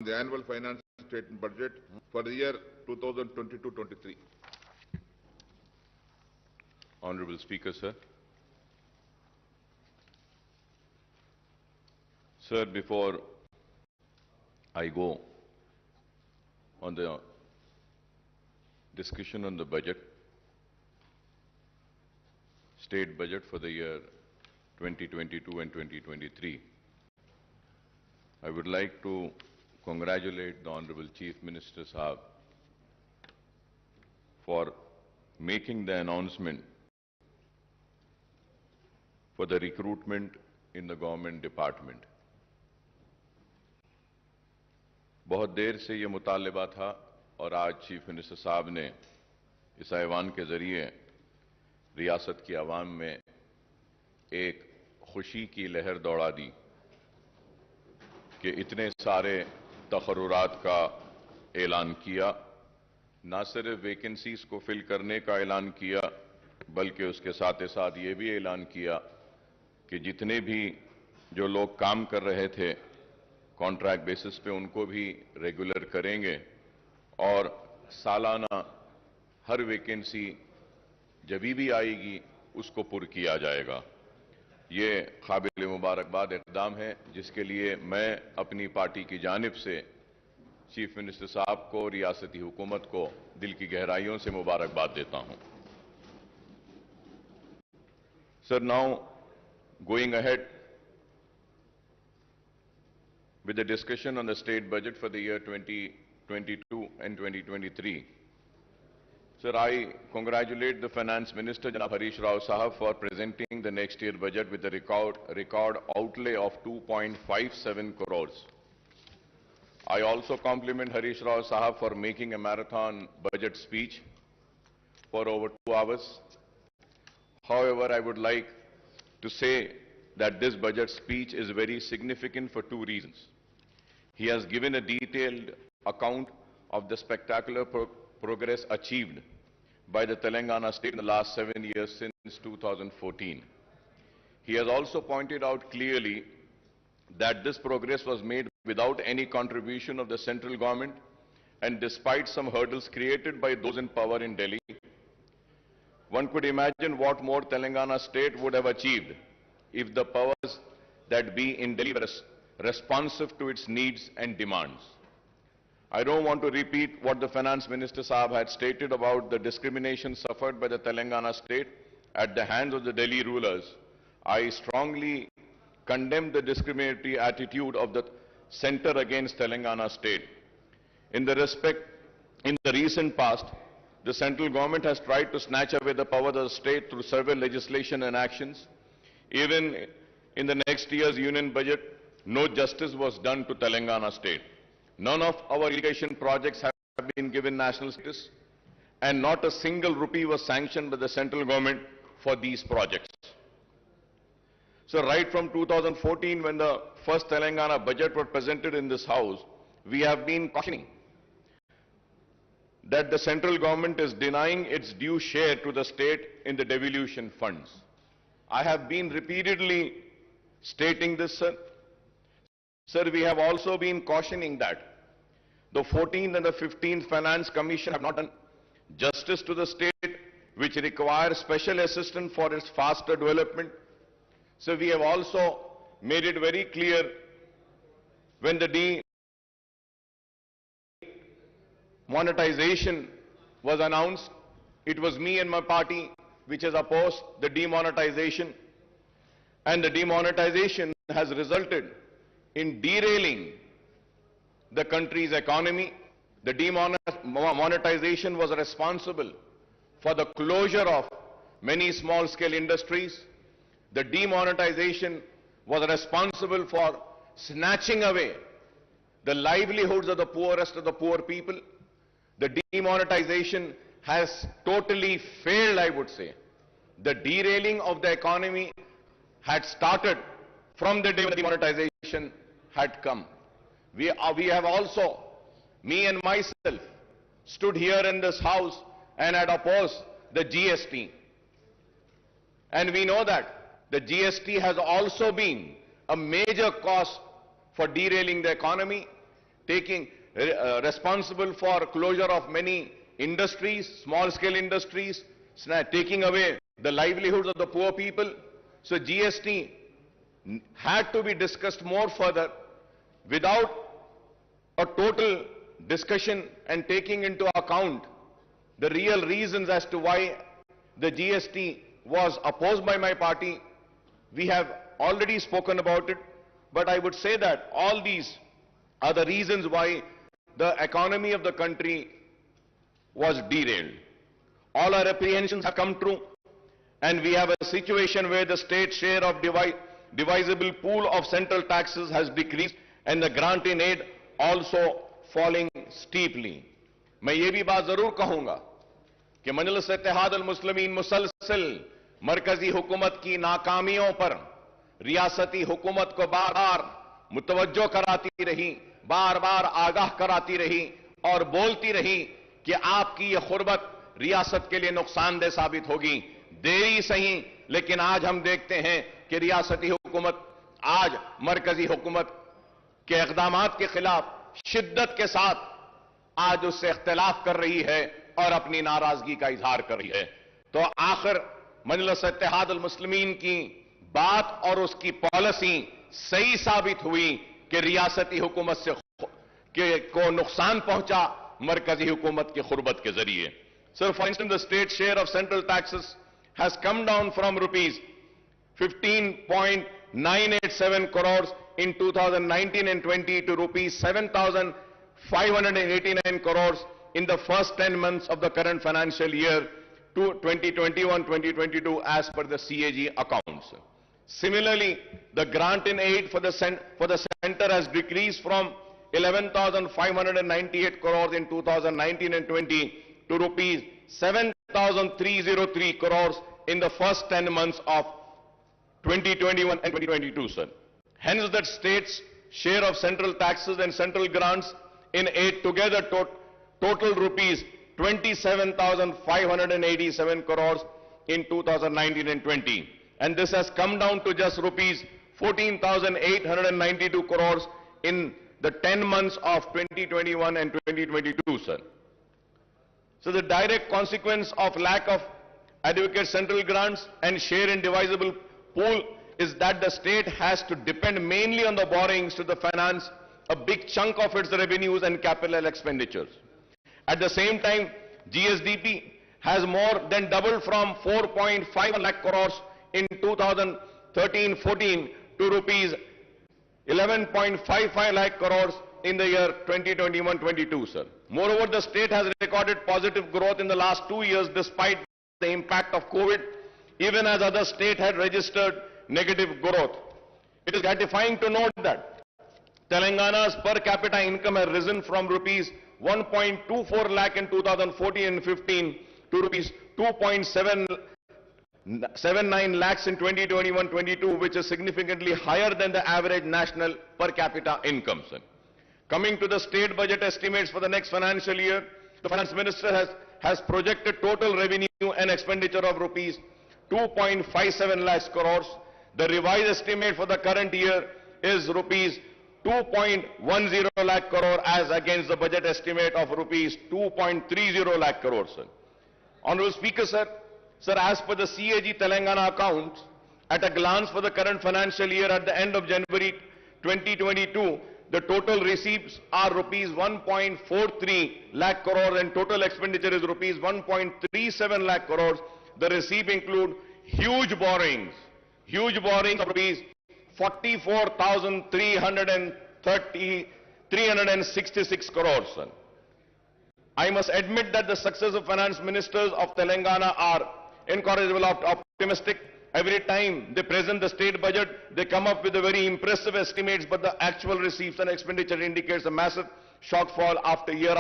the annual finance statement budget for the year 2022-23. Honorable Speaker, sir. Sir, before I go on the discussion on the budget, state budget for the year 2022 and 2023, I would like to congratulate the Honorable Chief Minister Sahab for making the announcement for the recruitment in the government department. बहुत देर से ये मुतालबा था और आज chief minister साहब ने इस ऐवान के जरिए रियासत की आवाम में एक खुशी की लहर दौड़ा दी कि इतने सारे तकर्रुरात का ऐलान किया, न सिर्फ वैकेंसीज को फिल करने का ऐलान किया बल्कि उसके साथ ही साथ ये भी ऐलान किया कि जितने भी जो लोग काम कर रहे थे कॉन्ट्रैक्ट बेसिस पे उनको भी रेगुलर करेंगे और सालाना हर वैकेंसी जब भी आएगी उसको पुर किया जाएगा। ये काबिल मुबारकबाद इक़दाम है जिसके लिए मैं अपनी पार्टी की जानिब से चीफ मिनिस्टर साहब को, रियासती हुकूमत को दिल की गहराइयों से मुबारकबाद देता हूं। Sir, now going ahead with the discussion on the state budget for the year 2022 and 2023. Sir, I congratulate the Finance Minister, Janab Harish Rao Sahab, for presenting the next year budget with a record outlay of 2.57 crores. I also compliment Harish Rao Sahab for making a marathon budget speech for over 2 hours. However, I would like to say that this budget speech is very significant for 2 reasons. He has given a detailed account of the spectacular progress achieved by the Telangana state in the last 7 years since 2014. He has also pointed out clearly that this progress was made without any contribution of the central government and despite some hurdles created by those in power in Delhi. One could imagine what more Telangana state would have achieved if the powers that be in Delhi were responsive to its needs and demands. I don't want to repeat what the Finance Minister Sahab had stated about the discrimination suffered by the Telangana state at the hands of the Delhi rulers. I strongly condemn the discriminatory attitude of the centre against Telangana state. In the recent past, the central government has tried to snatch away the power of the state through several legislation and actions. Even in the next year's union budget, no justice was done to Telangana state. None of our irrigation projects have been given national status, and not a single rupee was sanctioned by the central government for these projects. So right from 2014, when the first Telangana budget was presented in this house, we have been cautioning that the central government is denying its due share to the state in the devolution funds. I have been repeatedly stating this, sir. Sir, we have also been cautioning that the 14th and the 15th Finance Commission have not done justice to the state, which requires special assistance for its faster development. So we have also made it very clear when the demonetization was announced, it was me and my party which has opposed the demonetization, and the demonetization has resulted in derailing the country's economy. The demonetization was responsible for the closure of many small-scale industries. The demonetization was responsible for snatching away the livelihoods of the poorest of the poor people. The demonetization has totally failed, I would say. The derailing of the economy had started from the day the demonetization had come. We have also, me and myself, stood here in this house and had opposed the GST. And we know that the GST has also been a major cause for derailing the economy. taking responsible for closure of many industries, small-scale industries, taking away the livelihoods of the poor people. So GST had to be discussed more further without a total discussion and taking into account the real reasons as to why the GST was opposed by my party. We have already spoken about it, but I would say that all these are the reasons why the economy of the country was derailed. All our apprehensions have come true, and we have a situation where the state share of divisible pool of central taxes has decreased and the grant in aid also falling steeply. मैं ये भी बात जरूर कहूंगा कि मजलिस इत्तेहाद अल मुस्लिमीन मुसलसल मरकजी हुकूमत की नाकामियों पर रियासती हुकूमत को बार बार मुतवज्जो कराती रही, बार बार आगाह कराती रही और बोलती रही कि आपकी ये खुरबत रियासत के लिए नुकसानदेह साबित होगी। देरी सही, लेकिन आज हम देखते हैं कि रियासती हुकूमत आज मरकजी हुकूमत के इक़दामात के खिलाफ शिद्दत के साथ आज उससे इख्तिलाफ कर रही है और अपनी नाराजगी का इजहार कर रही है। तो आखिर मजलिस इत्तेहाद अल मुस्लिमीन की बात और उसकी पॉलिसी सही साबित हुई कि रियासती हुकूमत से को नुकसान पहुंचा मरकजी हुकूमत की खुरबत के जरिए। Sir, for instance the state share of central taxes has come down from rupees 15.987 crores in 2019 and 20 to rupees 7,589 crores in the first 10 months of the current financial year to 2021-2022 as per the CAG accounts. Similarly, the grant in aid for the center has decreased from 11,598 crores in 2019 and 20 to rupees 7,303 crores in the first 10 months of 2021 and 2022, sir. Hence, that state's share of central taxes and central grants in aid together total rupees 27,587 crores in 2019 and 20. And this has come down to just rupees 14,892 crores in the 10 months of 2021 and 2022, sir. So the direct consequence of lack of adequate central grants and share in divisible pool is that the state has to depend mainly on the borrowings to finance a big chunk of its revenues and capital expenditures. At the same time, GSDP has more than doubled from 4.5 lakh crores in 2013-14 to rupees 11.55 lakh crores in the year 2021-22, sir. Moreover, the state has recorded positive growth in the last 2 years despite the impact of COVID, even as other states had registered negative growth. It is gratifying to note that Telangana's per capita income has risen from rupees 1.24 lakh in 2014 and 15 to rupees 2.79 lakhs in 2021-22, which is significantly higher than the average national per capita income, sir. Coming to the state budget estimates for the next financial year, the finance minister has projected total revenue and expenditure of rupees 2.57 lakhs crores. The revised estimate for the current year is rupees 2.10 lakh crore as against the budget estimate of rupees 2.30 lakh crores, sir. Honorable Speaker, sir, as per the CAG Telangana account, at a glance for the current financial year at the end of January 2022, the total receipts are rupees 1.43 lakh crore and total expenditure is rupees 1.37 lakh crores. The receipt include huge borrowings of rupees 44,366 crores, sir. I must admit that the successive finance ministers of Telangana are incorrigible optimistic. Every time they present the state budget, they come up with a very impressive estimates, but the actual receipts and expenditure indicates a massive shortfall after year.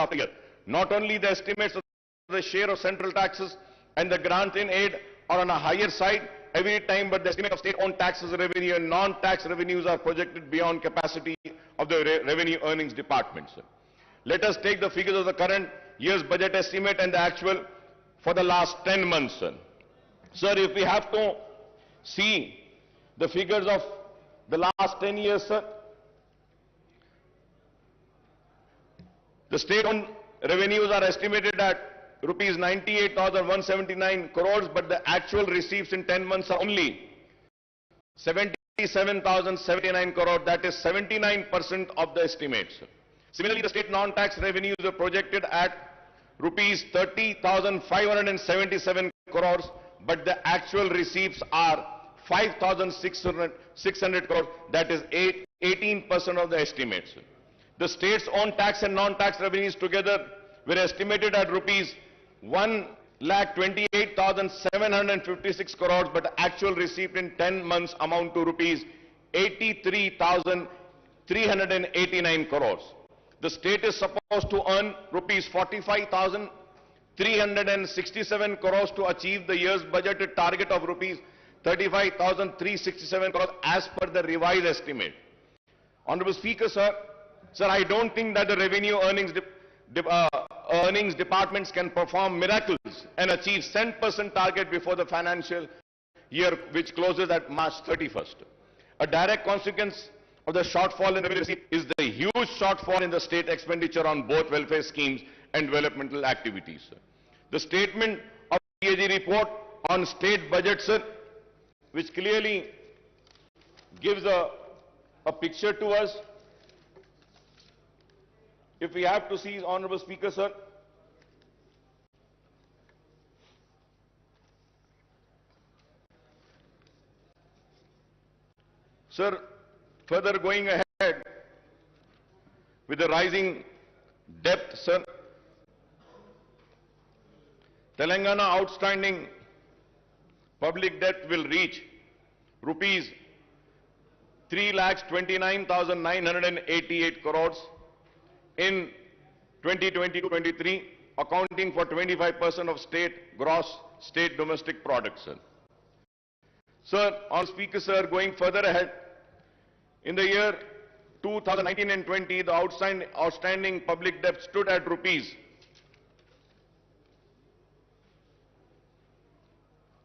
Not only the estimates of the share of central taxes and the grant in aid are on a higher side every time, but the estimate of state-owned taxes revenue and non-tax revenues are projected beyond capacity of the revenue earnings department, sir. Let us take the figures of the current year's budget estimate and the actual for the last 10 months, sir. Sir, if we have to see the figures of the last 10 years, sir, The state-owned revenues are estimated at rupees 98,179 crores, but the actual receipts in 10 months are only 77,079 crores, that is 79% of the estimates. Similarly, the state non-tax revenues are projected at rupees 30,577 crores, but the actual receipts are 5,600 crores, that is 18% of the estimates. The state's own tax and non-tax revenues together were estimated at rupees 1,28,756 crores, but the actual receipt in 10 months amount to rupees 83,389 crores. The state is supposed to earn rupees 45,367 crores to achieve the year's budgeted target of rupees 35,367 crores as per the revised estimate. Honorable Speaker, sir, I don't think that the revenue earnings departments can perform miracles and achieve 10% target before the financial year, which closes at March 31st. A direct consequence of the shortfall in revenue receipt is the huge shortfall in the state expenditure on both welfare schemes and developmental activities. The statement of the CAG report on state budget, sir, which clearly gives a picture to us. If we have to see, Honorable Speaker, sir, further going ahead with the rising debt, sir, Telangana outstanding public debt will reach rupees 3,29,988 crores in 2022-23, accounting for 25% of gross state domestic product, sir. Sir, Honorable Speaker, sir, going further ahead, in the year 2019 and 20, the outstanding public debt stood at rupees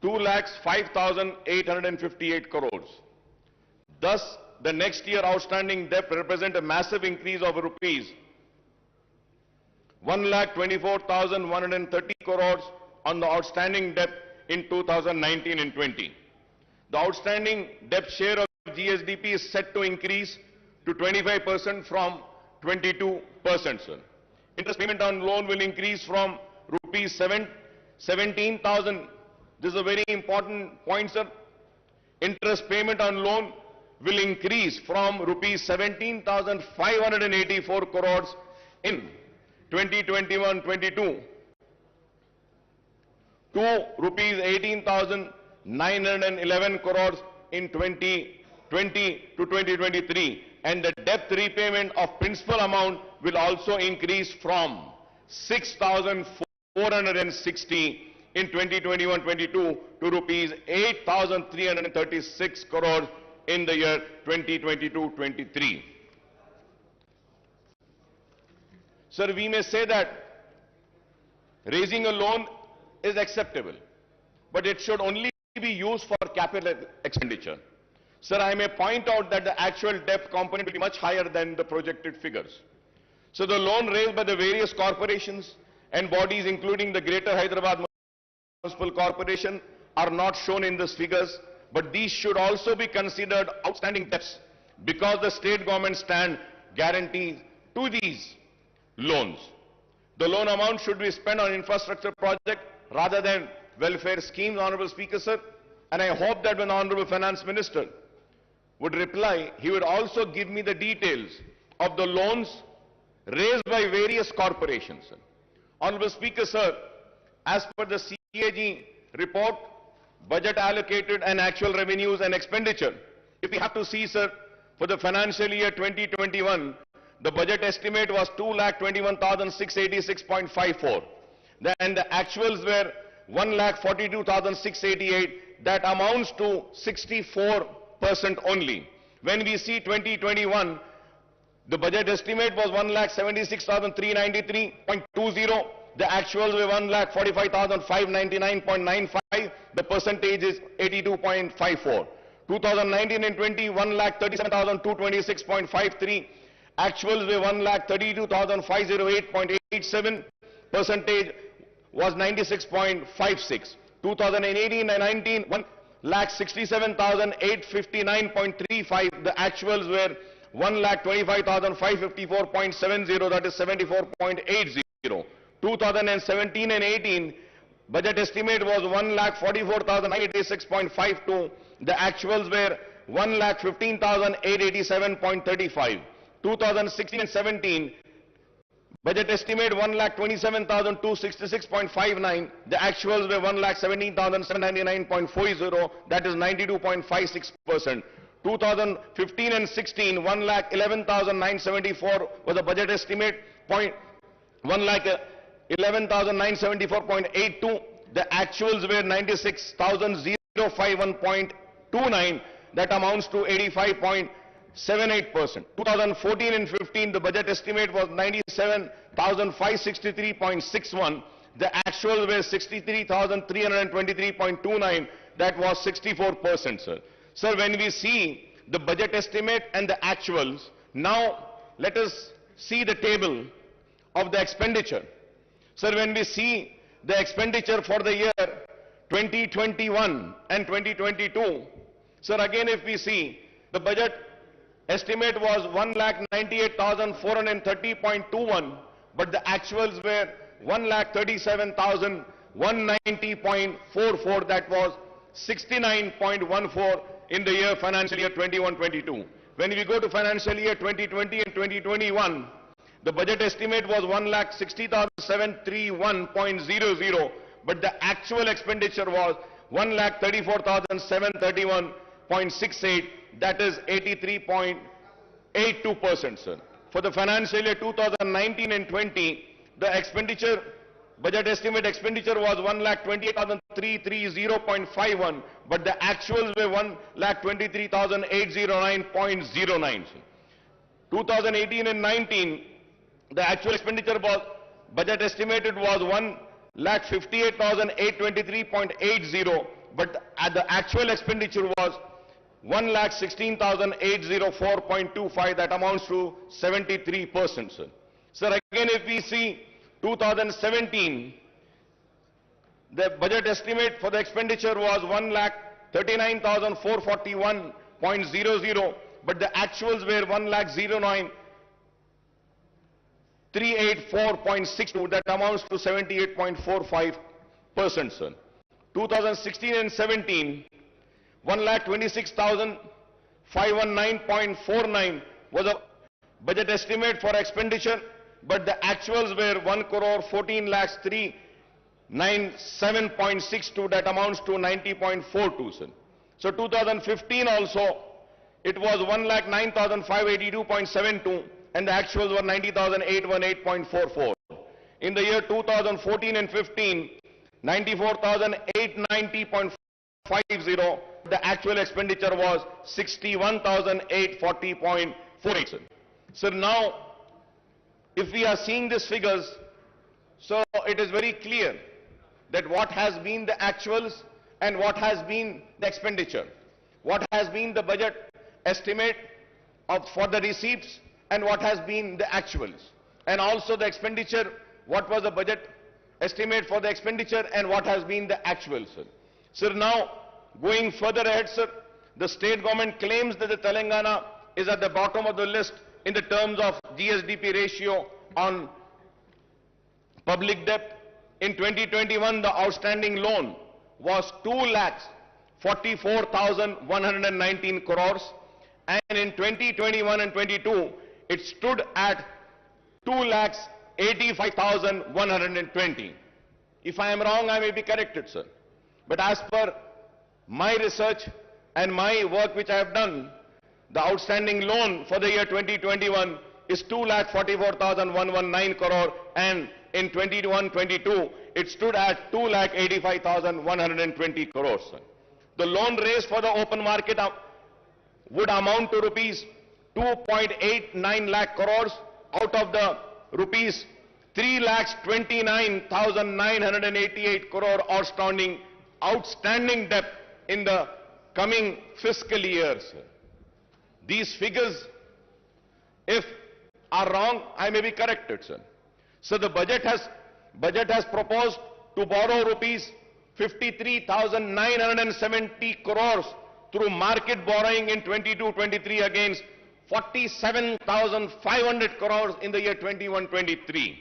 2,05,858 crores. Thus, the next year outstanding debt represents a massive increase of rupees 1,24,130 crores on the outstanding debt in 2019 and 20. The outstanding debt share of GSDP is set to increase to 25% from 22%, sir. Interest payment on loan will increase from rupees 17,000. This is a very important point, sir. Interest payment on loan will increase from rupees 17,584 crores in 2021-22 to rupees 18,911 crores in 2020 to 2023, and the debt repayment of principal amount will also increase from 6,460 in 2021-22 to rupees 8,336 crores in the year 2022-23. Sir, we may say that raising a loan is acceptable, but it should only be used for capital expenditure. Sir, I may point out that the actual debt component will be much higher than the projected figures. So the loan raised by the various corporations and bodies, including the Greater Hyderabad Municipal Corporation, are not shown in these figures, but these should also be considered outstanding debts because the state government stand guarantees to these loans. The loan amount should be spent on infrastructure project rather than welfare schemes, Honorable Speaker, sir. And I hope that when the Honorable Finance Minister would reply, he would also give me the details of the loans raised by various corporations. Honorable Speaker, sir, as per the CAG report, budget allocated and actual revenues and expenditure, if we have to see, sir, for the financial year 2021, the budget estimate was 2,21,686.54. And the actuals were 1,42,688. That amounts to 64% only. When we see 2021, the budget estimate was 1,76,393.20. The actuals were 1,45,599.95. The percentage is 82.54. 2019 and 20, 1,37,226.53. actuals were 1,32,508.87, percentage was 96.56. 2018 and 19, 1,67,859.35, the actuals were 1,25,554.70, that is 74.80. 2017 and 18, budget estimate was 1,44,986.52, the actuals were 1,15,887.35. 2016 and 17, budget estimate 1,27,266.59, the actuals were 1,17,799.40, that is 92.56%. 2015 and 16, 1,11,974 was the budget estimate, 1,11,974.82, the actuals were 96,051.29, that amounts to 85.78%. 2014 and 15, the budget estimate was 97,563.61, the actuals were 63,323.29, that was 64%, sir. Sir, when we see the budget estimate and the actuals, now let us see the table of the expenditure. Sir, when we see the expenditure for the year 2021 and 2022, sir, again if we see the budget estimate was 1,98,430.21, but the actuals were 1,37,190.44, that was 69.14 in the year financial year 21-22. When we go to financial year 2020 and 2021, the budget estimate was 1,60,731.00, but the actual expenditure was 1,34,731.68, that is 83.82%, sir. For the financial year 2019 and 20, the expenditure, budget estimate expenditure was 1,28,330.51, but the actuals were 1,23,809.09. 2018 and 19, the actual expenditure was, budget estimated was 1,58,823.80, but the actual expenditure was 1,16,804.25, that amounts to 73%, sir. Sir, again if we see 2017, the budget estimate for the expenditure was 1,39,441.00, but the actuals were 1,09,384.62, that amounts to 78.45%, sir. 2016 and 17, 1,26,519.49 was a budget estimate for expenditure, but the actuals were 1,14,397.62, that amounts to 90.42, sir. So 2015 also, it was 1,09,582.72, and the actuals were 90,818.44. In the year 2014 and 15, 94,890.50, the actual expenditure was 61,840.48. Sir, now, if we are seeing these figures, so it is very clear that what has been the actuals and what has been the expenditure, what has been the budget estimate for the receipts and what has been the actuals, and also the expenditure, what was the budget estimate for the expenditure and what has been the actual, sir. Sir, now going further ahead, sir, the state government claims that the Telangana is at the bottom of the list in the terms of Gsdp ratio on public debt. In 2021, the outstanding loan was 2,44,119 crores, and in 2021 and 22, it stood at 2,85,120. If I am wrong, I may be corrected, sir. But as per my research and my work which I have done, the outstanding loan for the year 2021 is 2,44,119 crore, and in 21-22, it stood at 2,85,120 crores, sir. The loan raised for the open market would amount to rupees 2.89 lakh crores out of the rupees 3,29,988 crore outstanding debt in the coming fiscal years. These figures, if are wrong, I may be corrected, sir. So the budget has proposed to borrow rupees 53,970 crores through market borrowing in 22-23 against 47,500 crores in the year 21-23.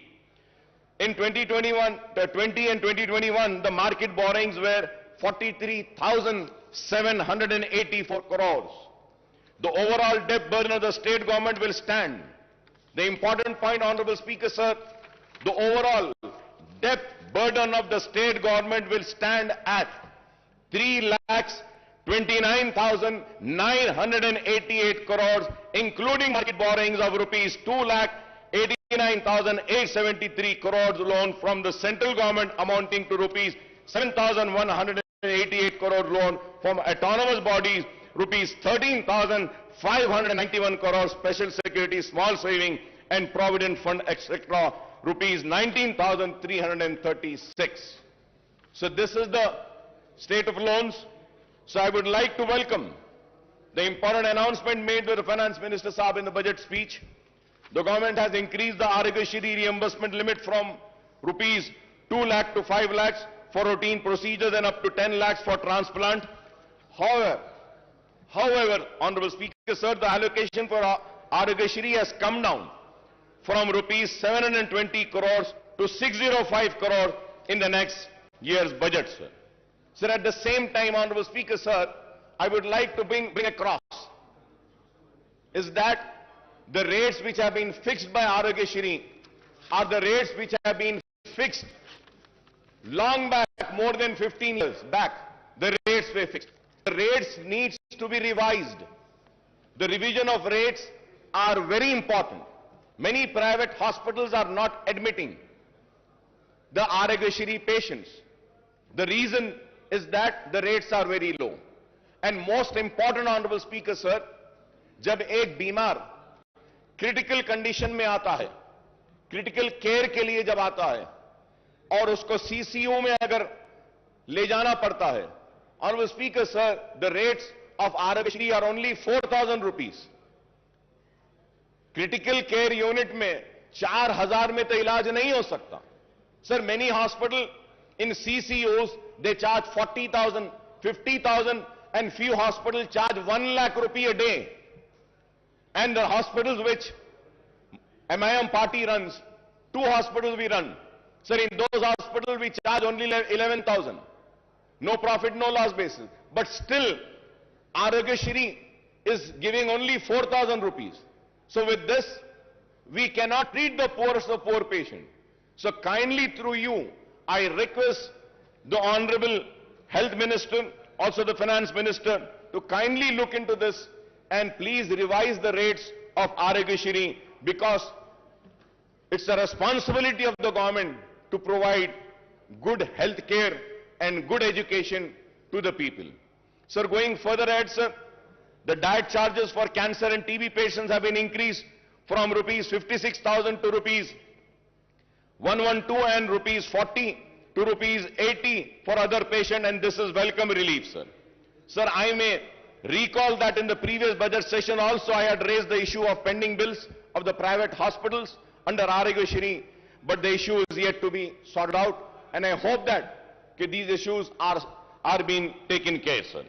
In 2020 and 2021, the market borrowings were 43,784 crores. The overall debt burden of the state government will stand. The important point, Honorable Speaker, sir, the overall debt burden of the state government will stand at 3,29,988 crores, including market borrowings of rupees 2,89,873 crores loan from the central government amounting to rupees 7,188 crore loan from autonomous bodies, rupees 13,591 crores special security, small saving and provident fund, etc., rupees 19,336. So this is the state of loans. So I would like to welcome the important announcement made by the Finance Minister Saab in the budget speech. The government has increased the Aarogyasri reimbursement limit from rupees 2 lakh to 5 lakhs for routine procedures and up to 10 lakhs for transplant. However, Honorable Speaker, sir, the allocation for Aarogyasri has come down from rupees 720 crores to 605 crores in the next year's budget, sir. Sir, at the same time, Honorable Speaker, sir, I would like to bring across is that the rates which have been fixed by Aarogyasri are the rates which have been fixed long back, more than 15 years back. The rates were fixed. The rates needs to be revised. The revision of rates are very important. Many private hospitals are not admitting the Aarogyasri patients. The reason is that the rates are very low. And most important, Honorable Speaker, sir, जब एक बीमार critical condition में आता है, critical care के लिए जब आता है और उसको सीसीयू में अगर ले जाना पड़ता है, Honorable Speaker, sir, the rates of Aarogyasri are only 4,000 rupees. Critical care unit में 4,000 में तो इलाज नहीं हो सकता. Sir, many hospitals in CCUs, they charge 40,000, 50,000, and few hospitals charge 1 lakh rupee a day. And the hospitals which MIM party runs, 2 hospitals we run. Sir, in those hospitals we charge only 11,000. No profit, no loss basis. But still, Aarogyasri is giving only 4,000 rupees. So with this, we cannot treat the poorest of poor patient. So kindly through you, I request the Honorable Health Minister, also the Finance Minister, to kindly look into this and please revise the rates of Aarogyasri, because it's the responsibility of the government to provide good health care and good education to the people. Sir, going further ahead, sir, the diet charges for cancer and TB patients have been increased from rupees 56,000 to rupees 112 and rupees 40 to rupees 80 for other patients, and this is welcome relief, sir. Sir, I may recall that in the previous budget session also I had raised the issue of pending bills of the private hospitals under Aarogyasri, but the issue is yet to be sorted out, and I hope that these issues are being taken care of, sir.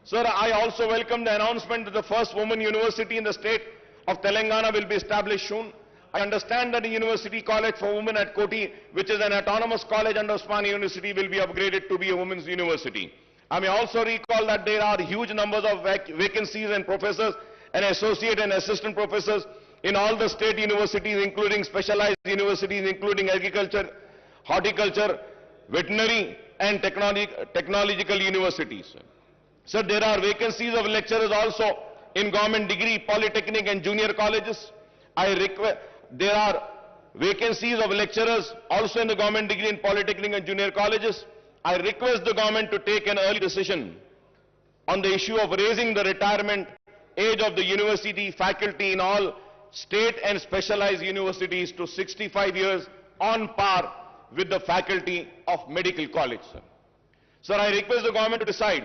Sir, I also welcome the announcement that the first women university in the state of Telangana will be established soon. I understand that the University College for Women at Koti, which is an autonomous college under Osmania University, will be upgraded to be a women's university. I may also recall that there are huge numbers of vacancies and professors and associate and assistant professors in all the state universities, including specialized universities, including agriculture, horticulture, veterinary and technological universities. Sir, there are vacancies of lecturers also in government degree, polytechnic and junior colleges. There are vacancies of lecturers also in the government degree in polytechnic and junior colleges. I request the government to take an early decision on the issue of raising the retirement age of the university faculty in all state and specialized universities to 65 years on par with the faculty of medical college, sir. Sir, I request the government to decide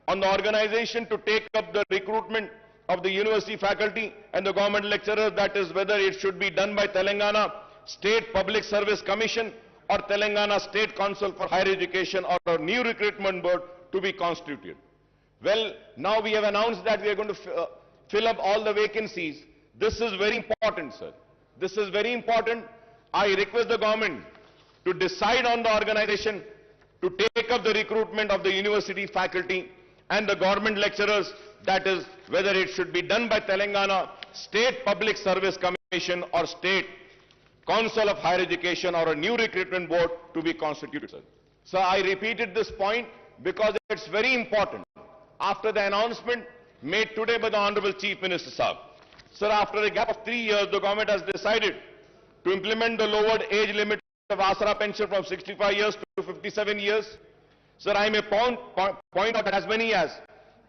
on the organization to take up the recruitment of the university faculty and the government lecturers, that is whether it should be done by Telangana State Public Service Commission or Telangana State Council for Higher Education or a new recruitment board to be constituted. Well, now we have announced that we are going to fill up all the vacancies. This is very important, sir. This is very important. I request the government to decide on the organization to take up the recruitment of the university faculty and the government lecturers, that is whether it should be done by Telangana State Public Service Commission or State Council of Higher Education or a new recruitment board to be constituted, sir. So I repeated this point because it's very important. After the announcement made today by the Honorable Chief Minister, sir. Sir, after a gap of 3 years, the government has decided to implement the lowered age limit of Asra pension from 65 years to 57 years. Sir, I may point out that as many as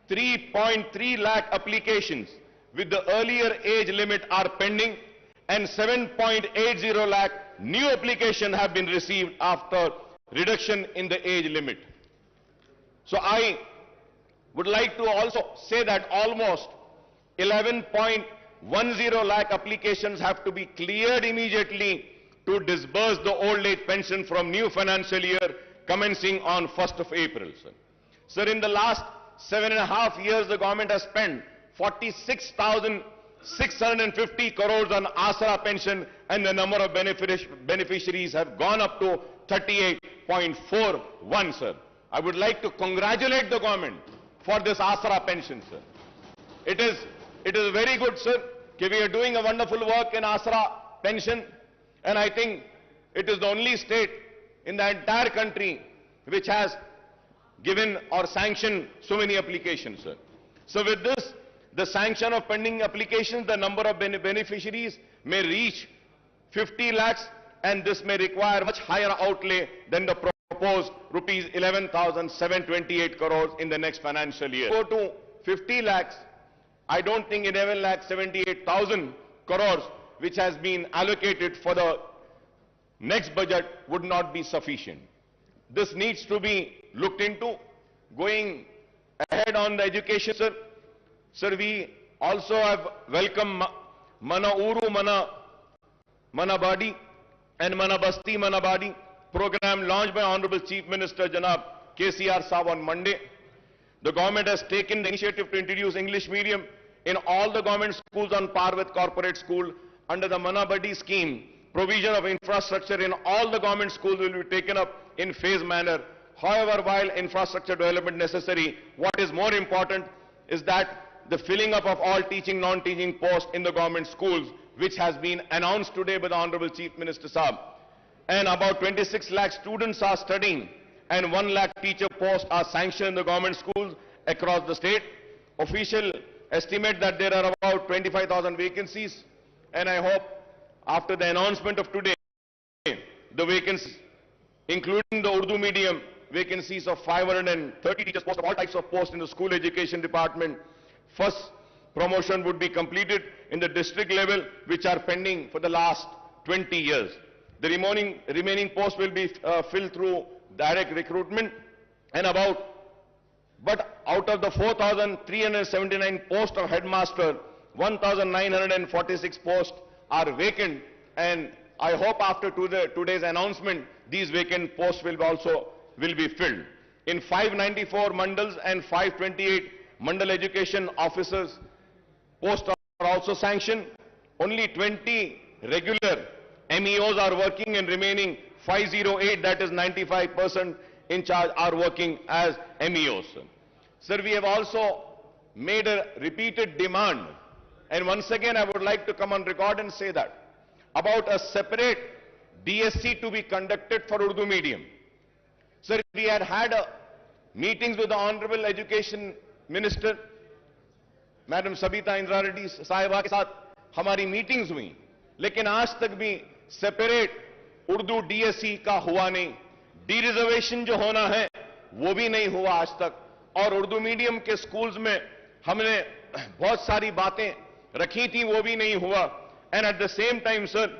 3.3 lakh applications with the earlier age limit are pending and 7.80 lakh new applications have been received after reduction in the age limit. So I would like to also say that almost 11.10 lakh applications have to be cleared immediately to disburse the old age pension from new financial year commencing on 1st of April. Sir, in the last 7.5 years, the government has spent 46,650 crores on Asra pension and the number of beneficiaries have gone up to 38.41, sir. I would like to congratulate the government for this Asra pension, sir. It is very good, sir, that we are doing a wonderful work in Asra pension, and I think it is the only state in the entire country which has given or sanctioned so many applications, sir. So with this, the sanction of pending applications, the number of beneficiaries may reach 50 lakhs, and this may require much higher outlay than the proposed rupees 11,728 crores in the next financial year. Go to 50 lakhs, I don't think 11,78,000 crores which has been allocated for the next budget would not be sufficient. This needs to be looked into. Going ahead on the education, sir. Sir, we also have welcomed Mana Uru, Mana Badi and Mana Basti, Mana Badi program launched by Honorable Chief Minister Janab KCR Saab on Monday. The government has taken the initiative to introduce English medium in all the government schools on par with corporate school under the Mana Badi scheme. Provision of infrastructure in all the government schools will be taken up in phased manner. However, while infrastructure development necessary, what is more important is that the filling up of all teaching, non-teaching posts in the government schools, which has been announced today by the Honorable Chief Minister Saab. And about 26 lakh students are studying and 1 lakh teacher posts are sanctioned in the government schools across the state. Official estimate that there are about 25,000 vacancies, and I hope after the announcement of today, the vacancies, including the Urdu medium vacancies of 530 teachers posts of all types of posts in the school education department, first promotion would be completed in the district level, which are pending for the last 20 years. The remaining posts will be filled through direct recruitment, and but out of the 4,379 posts of headmaster, 1,946 posts are vacant, and I hope after today's announcement, these vacant posts will be filled. In 594 mandals and 528 mandal education officers posts are also sanctioned. Only 20 regular MEOs are working, and remaining 508, that is 95% in charge, are working as MEOs. Sir, we have also made a repeated demand, and once again I would like to come on record and say that about a separate DSC to be conducted for Urdu medium. Sir, we had meetings with the Honorable Education Minister, Madam Sabita Indra Reddy साहिबा के साथ हमारी meetings हुई, लेकिन आज तक भी separate Urdu DSC का हुआ नहीं. डी रिजर्वेशन जो होना है वो भी नहीं हुआ आज तक, और उर्दू मीडियम के स्कूल्स में हमने बहुत सारी बातें रखी थी, वो भी नहीं हुआ. And at the same time, sir,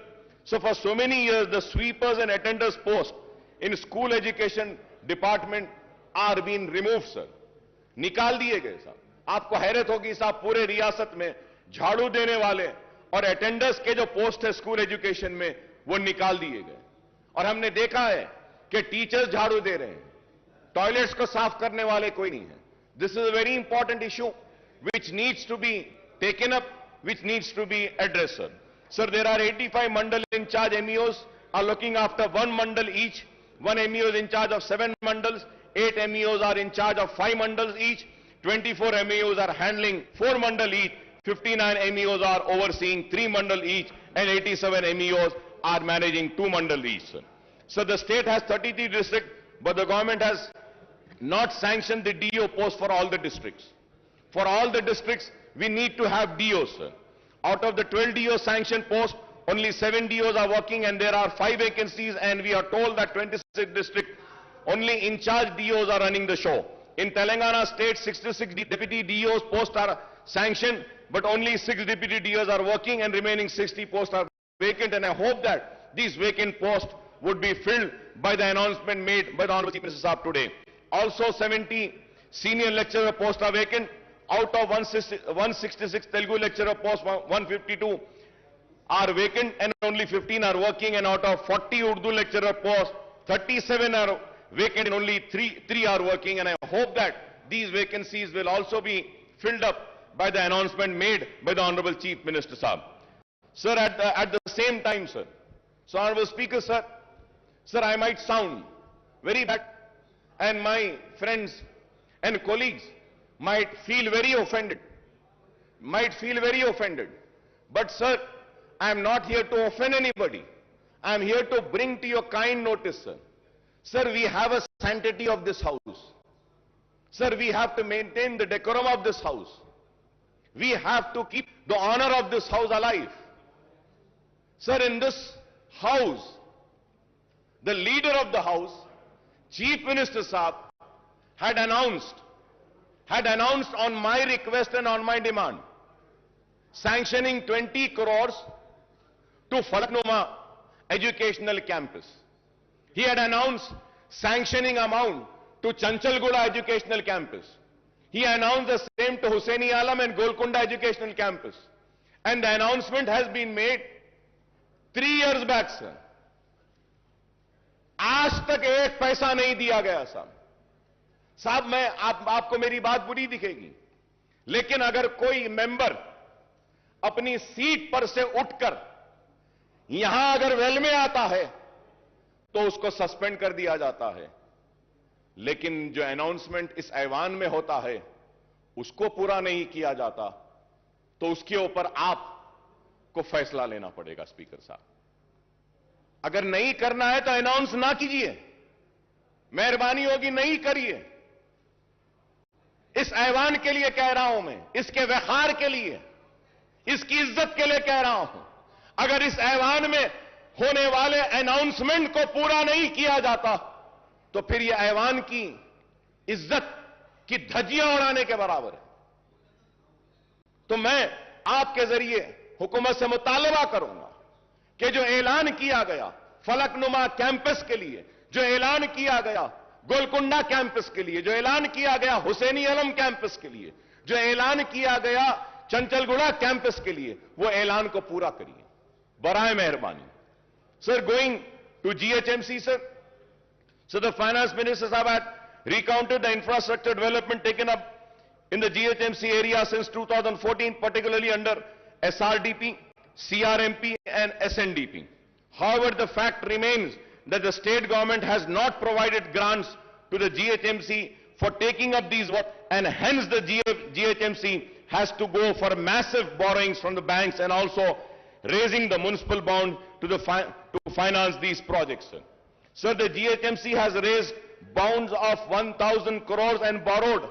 so for so many years the sweepers and attenders posts in school education department are being removed, sir. निकाल दिए गए साहब. आपको हैरत होगी साहब, पूरे रियासत में झाड़ू देने वाले और अटेंडर्स के जो पोस्ट है स्कूल एजुकेशन में, वो निकाल दिए गए। और हमने देखा है कि टीचर्स झाड़ू दे रहे हैं, टॉयलेट्स को साफ करने वाले कोई नहीं है। This is a very important issue which needs to be taken up, which needs to be addressed, sir. Sir, there are 85 mandal in charge MEOs are looking after one mandal each. One MEO is in charge of 7 mandals. 8 MEOs are in charge of 5 mandals each. 24 MEOs are handling 4 mandal each. 59 MEOs are overseeing 3 mandal each, and 87 MEOs are managing 2 mandal each, sir. So the state has 33 districts, but the government has not sanctioned the DO post for all the districts. For all the districts, we need to have DOs, sir. Out of the 12 DO sanctioned posts, only 7 DOs are working, and there are 5 vacancies, and we are told that 26 districts, only in charge DOs are running the show. In Telangana state, 66 deputy DOs posts are sanctioned, but only 6 deputy DOs are working, and remaining 60 posts are vacant, and I hope that these vacant posts would be filled by the announcement made by the Honorable Chief Minister Sahab today. Also, 70 senior lecturer posts are vacant. Out of 166 Telugu lecturer posts, 152 are vacant, and only 15 are working, and out of 40 Urdu lecturer posts, 37 are vacant, and only 3 are working, and I hope that these vacancies will also be filled up by the announcement made by the Honorable Chief Minister Sahab. Sir, at the same time, sir, so Honorable Speaker, sir, I might sound very bad, and my friends and colleagues might feel very offended, but sir, I am not here to offend anybody. I am here to bring to your kind notice, sir. Sir, we have a sanctity of this house. Sir, we have to maintain the decorum of this house. We have to keep the honor of this house alive. Sir, in this house, the leader of the house, Chief Minister Sahab, had announced on my request and on my demand, sanctioning 20 crores to Falaknuma Educational Campus. He had announced sanctioning amount to Chanchalgula Educational Campus. He announced the same to Hussaini Alam and Golconda Educational Campus. And the announcement has been made 3 years back, sir. आज तक एक पैसा नहीं दिया गया साहब। साहब, मैं आपको मेरी बात बुरी दिखेगी, लेकिन अगर कोई मेंबर अपनी सीट पर से उठकर यहां अगर वेल में आता है तो उसको सस्पेंड कर दिया जाता है, लेकिन जो अनाउंसमेंट इस ऐवान में होता है उसको पूरा नहीं किया जाता, तो उसके ऊपर आपको फैसला लेना पड़ेगा स्पीकर साहब। अगर नहीं करना है तो अनाउंस ना कीजिए, मेहरबानी होगी नहीं करिए। इस ऐवान के लिए कह रहा हूं मैं, इसके वखार के लिए, इसकी इज्जत के लिए कह रहा हूं। अगर इस ऐवान में होने वाले अनाउंसमेंट को पूरा नहीं किया जाता तो फिर यह ऐवान की इज्जत की धज्जियां उड़ाने के बराबर है। तो मैं आपके जरिए हुकूमत से मुतालबा करूंगा कि जो ऐलान किया गया फलकनुमा कैंपस के लिए, जो ऐलान किया गया गोलकुंडा कैंपस के लिए, जो ऐलान किया गया हुसैनी आलम कैंपस के लिए, जो ऐलान किया गया चंचलगुड़ा कैंपस के लिए, वो ऐलान को पूरा करिए बराए मेहरबानी। Sir, going to GHMC, sir. So the finance minister had recounted the infrastructure development taken up in the GHMC area since 2014, particularly under SRDP, CRMP and SNDP. However, the fact remains that the state government has not provided grants to the GHMC for taking up these work, and hence the GHMC has to go for massive borrowings from the banks and also raising the municipal bond to finance these projects. Sir, the GHMC has raised bonds of 1,000 crores and borrowed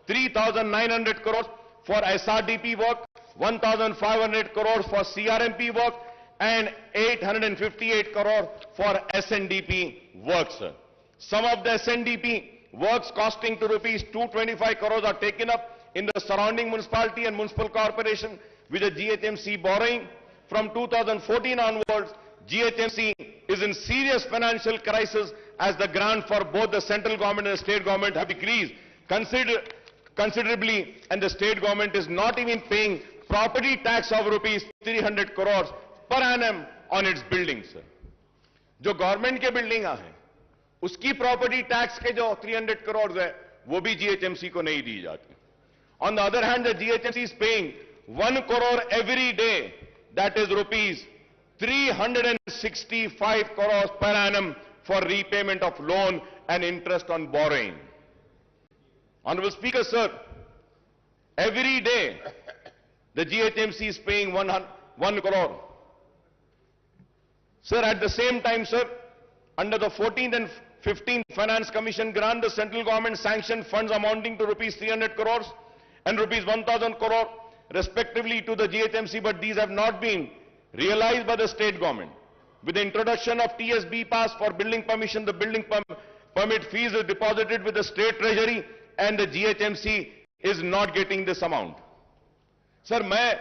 3,900 crores for SRDP work, 1,500 crores for CRMP work, and 858 crores for SNDP work, sir. Some of the SNDP works costing to rupees 225 crores are taken up in the surrounding municipality and municipal corporation with the GHMC borrowing. From 2014 onwards, GHMC is in serious financial crisis as the grant for both the central government and the state government have decreased considerably, and the state government is not even paying property tax of rupees 300 crores per annum on its buildings, sir. जो government के building है उसकी property tax के जो 300 करोड़ है वो भी GHMC को नहीं दी जाती. On the other hand, the GHMC is paying 1 crore every day, that is rupees 365 crores per annum for repayment of loan and interest on borrowing. Honorable Speaker, sir, every day the GHMC is paying 1 crore. Sir, at the same time, sir, under the 14th and 15th Finance Commission grant, the central government sanctioned funds amounting to rupees 300 crores and rupees 1,000 crore respectively to the GHMC, but these have not been realized by the state government. With the introduction of TSB pass for building permission, the building permit fees is deposited with the state treasury and the GHMC is not getting this amount. Sir, मैं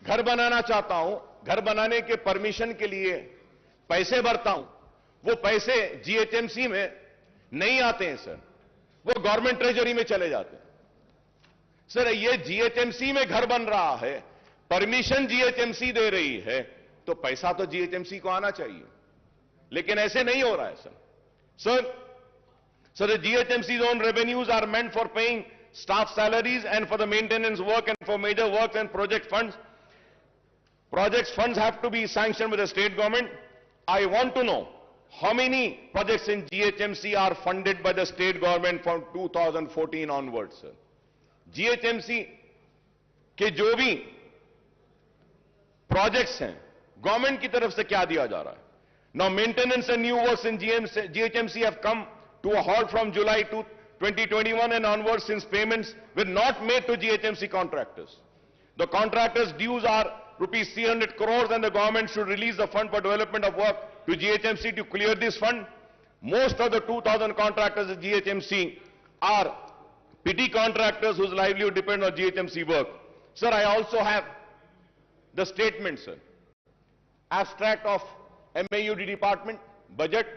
घर बनाना चाहता हूं, घर बनाने के permission के लिए पैसे भरता हूं, वो पैसे जीएचएमसी में नहीं आते हैं सर, वो गवर्नमेंट ट्रेजरी में चले जाते हैं. सर, ये जीएचएमसी में घर बन रहा है, परमिशन जीएचएमसी दे रही है, तो पैसा तो जीएचएमसी को आना चाहिए, लेकिन ऐसे नहीं हो रहा है sir. Sir, the GHMC's own revenues are meant for paying staff salaries and for the maintenance work and for major works and project funds. Projects funds have to be sanctioned by the state government. I want to know how many projects in GHMC are funded by the state government from 2014 onwards, sir. GHMC के जो भी projects हैं, government की तरफ से क्या दिया जा रहा है? Now, maintenance and new works in GHMC have come to a halt from July 2021 and onwards, since payments were not made to GHMC contractors. The contractors' dues are rupees 300 crores and the government should release the fund for development of work to GHMC to clear this fund. Most of the 2,000 contractors at GHMC are petty contractors whose livelihood depends on GHMC work. Sir, I also have the statement, sir. Abstract of MAUD department budget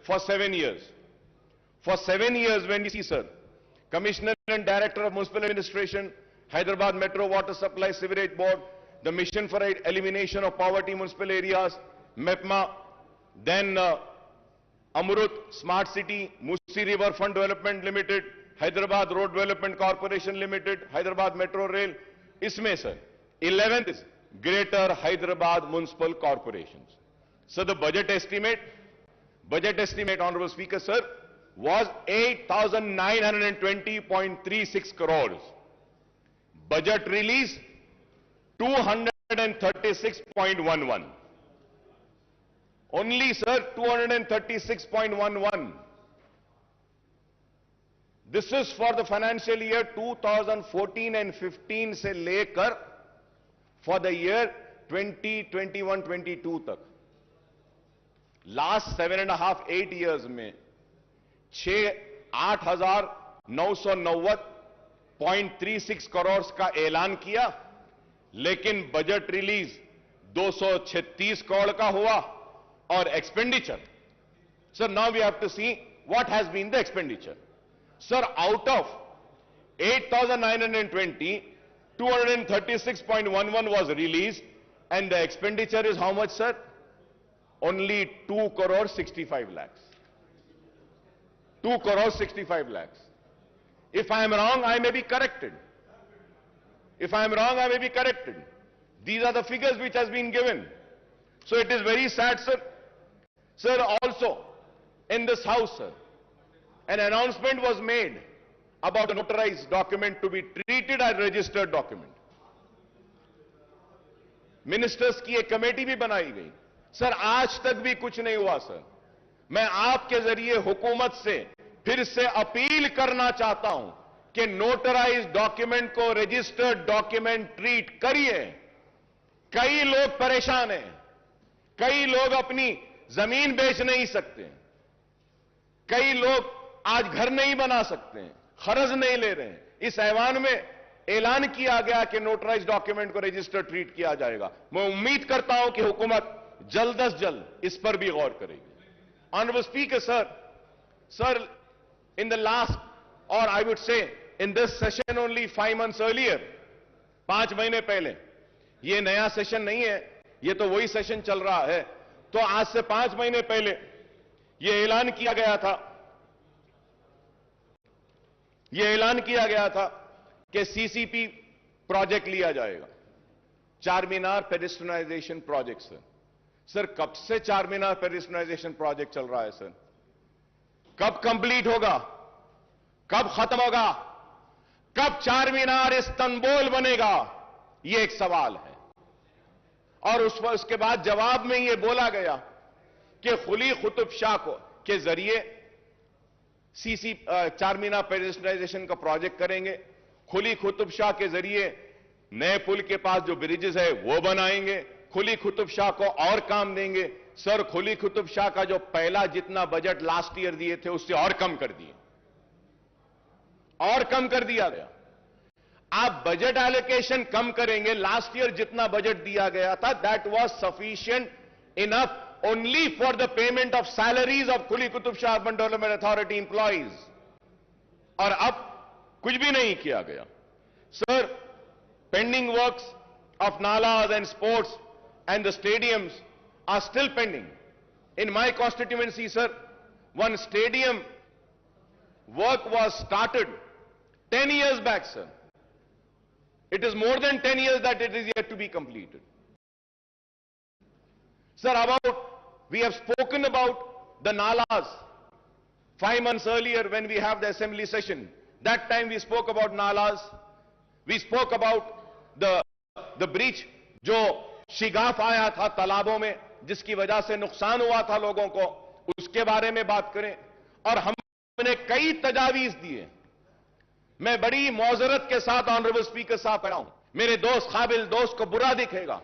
for 7 years. For 7 years, when you see, sir, Commissioner and Director of Municipal Administration, Hyderabad Metro Water Supply Sewerage Board, the Mission for Elimination of Poverty Municipal Areas, MEPMA, then Amrut Smart City, Musi River Fund Development Limited, Hyderabad Road Development Corporation Limited, Hyderabad Metro Rail. Isme, sir, 11th is Greater Hyderabad Municipal Corporations. So the budget estimate, Honorable Speaker, sir, was 8,920.36 crores. Budget release 236.11. Only, sir, 236.11. This is for the financial year 2014 and 15 se lekar for the year 2021-22 tak. Last 7.5-8 years mein 8,990.36 crore का ऐलान किया, लेकिन budget release 236 crore का हुआ. और expenditure, sir, now we have to see what has been the expenditure. Sir, out of 8,920, 236.11 was released and the expenditure is how much, sir? Only 2 crore 65 lakhs. 2 crore 65 lakhs. If I am wrong, I may be corrected. If I am wrong, I may be corrected. These are the figures which has been given. So it is very sad, sir. Sir, also, in this house, sir, an announcement was made about a notarized document to be treated as registered document. Ministers की एक committee भी बनाई गई. Sir, आज तक भी कुछ नहीं हुआ, सर. मैं आपके जरिए हुकूमत से फिर से अपील करना चाहता हूं कि नोटराइज्ड डॉक्यूमेंट को रजिस्टर्ड डॉक्यूमेंट ट्रीट करिए. कई लोग परेशान हैं, कई लोग अपनी जमीन बेच नहीं सकते, कई लोग आज घर नहीं बना सकते हैं, खर्च नहीं ले रहे हैं. इस ऐवान में ऐलान किया गया कि नोटराइज्ड डॉक्यूमेंट को रजिस्टर ट्रीट किया जाएगा. मैं उम्मीद करता हूं कि हुकूमत जल्द अज जल्द इस पर भी गौर करेगी. Honorable Speaker, sir, in the last, or I would say in this session only 5 months earlier, 5 महीने पहले, ये नया सेशन नहीं है, ये तो वही सेशन चल रहा है, तो आज से 5 महीने पहले ये ऐलान किया गया था कि सीसीपी प्रोजेक्ट लिया जाएगा, चार मीनार पेडिस्ट्रियनाइजेशन प्रोजेक्ट। सर कब से चार मीनार पेडिस्ट्रियनाइजेशन प्रोजेक्ट चल रहा है सर? कब कंप्लीट होगा? कब खत्म होगा? कब चार मीनार इस्तांबुल बनेगा? यह एक सवाल है। और उसके बाद जवाब में यह बोला गया कि कुली कुतुब शाह के जरिए चार मीनार पेडिस्ट्रियनाइजेशन का प्रोजेक्ट करेंगे, कुली कुतुब शाह के जरिए नए पुल के पास जो ब्रिजेस है वो बनाएंगे, कुली कुतुब शाह को और काम देंगे। सर कुली कुतुब शाह का जो पहला जितना बजट लास्ट ईयर दिए थे उससे और कम कर दिया गया। आप बजट एलोकेशन कम करेंगे, लास्ट ईयर जितना बजट दिया गया था that was sufficient enough only for the payment of salaries of Kuli Qutub Shah Urban Development Authority employees, और अब कुछ भी नहीं किया गया। Sir, pending works of nalas and sports and the stadiums are still pending. In my constituency, sir, one stadium work was started 10 years back, sir. It is more than 10 years that it is yet to be completed. Sir, we have spoken about the nalas 5 months earlier when we have the assembly session. That time we spoke about nalas. We spoke about the breach जो शिगाफ आया था तालाबों में, जिसकी वजह से नुकसान हुआ था लोगों को, उसके बारे में बात करें। और हमने कई तजावीज दिए। मैं बड़ी मौजरत के साथ ऑनरेबल स्पीकर साहब कह रहा हूं, मेरे दोस्त काबिल दोस्त को बुरा दिखेगा,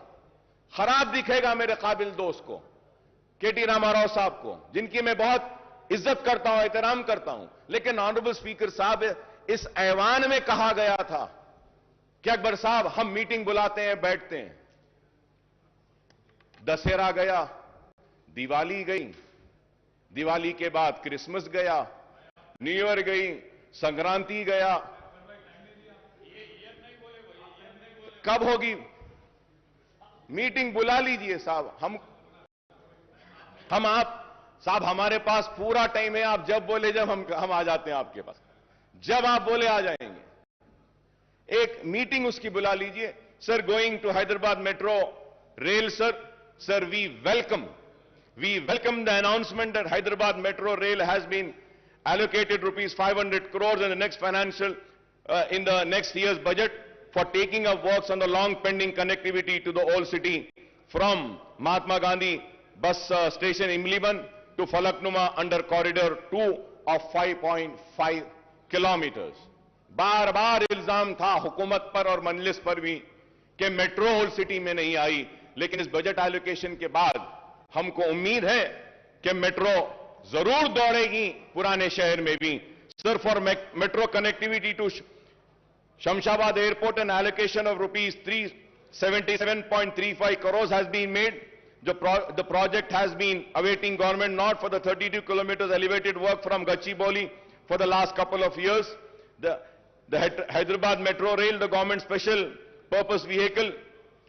खराब दिखेगा मेरे काबिल दोस्त को, केटी रामाराव साहब को, जिनकी मैं बहुत इज्जत करता हूं, एहतराम करता हूं। लेकिन ऑनरेबल स्पीकर साहब, इस ऐवान में कहा गया था कि अकबर साहब हम मीटिंग बुलाते हैं, बैठते हैं। दशहरा गया, दिवाली गई, दिवाली के बाद क्रिसमस गया, न्यू ईयर गई, संक्रांति गया, कब होगी मीटिंग? बुला लीजिए साहब। आप साहब, हमारे पास पूरा टाइम है, आप जब बोले जब हम आ जाते हैं आपके पास, जब आप बोले आ जाएंगे। एक मीटिंग उसकी बुला लीजिए। Sir, going to Hyderabad metro rail, sir we welcome the announcement that Hyderabad Metro Rail has been allocated rupees 500 crores in the next in the next year's budget for taking up works on the long pending connectivity to the old city from Mahatma Gandhi bus station Imliban to Falaknuma under corridor 2 of 5.5 kilometers. बार बार इल्जाम था हुकूमत पर और मजलिस पर भी कि metro old city में नहीं आई, लेकिन इस बजट एलोकेशन के बाद हमको उम्मीद है कि मेट्रो जरूर दौड़ेगी पुराने शहर में भी। Sir, for metro connectivity to Shamshabad Airport, an allocation of rupees 377.35 crores has been made. The project has been awaiting government nod for the 32 kilometers elevated work from Gachibowli for the last couple of years. The Hyderabad Metro Rail, the government special purpose vehicle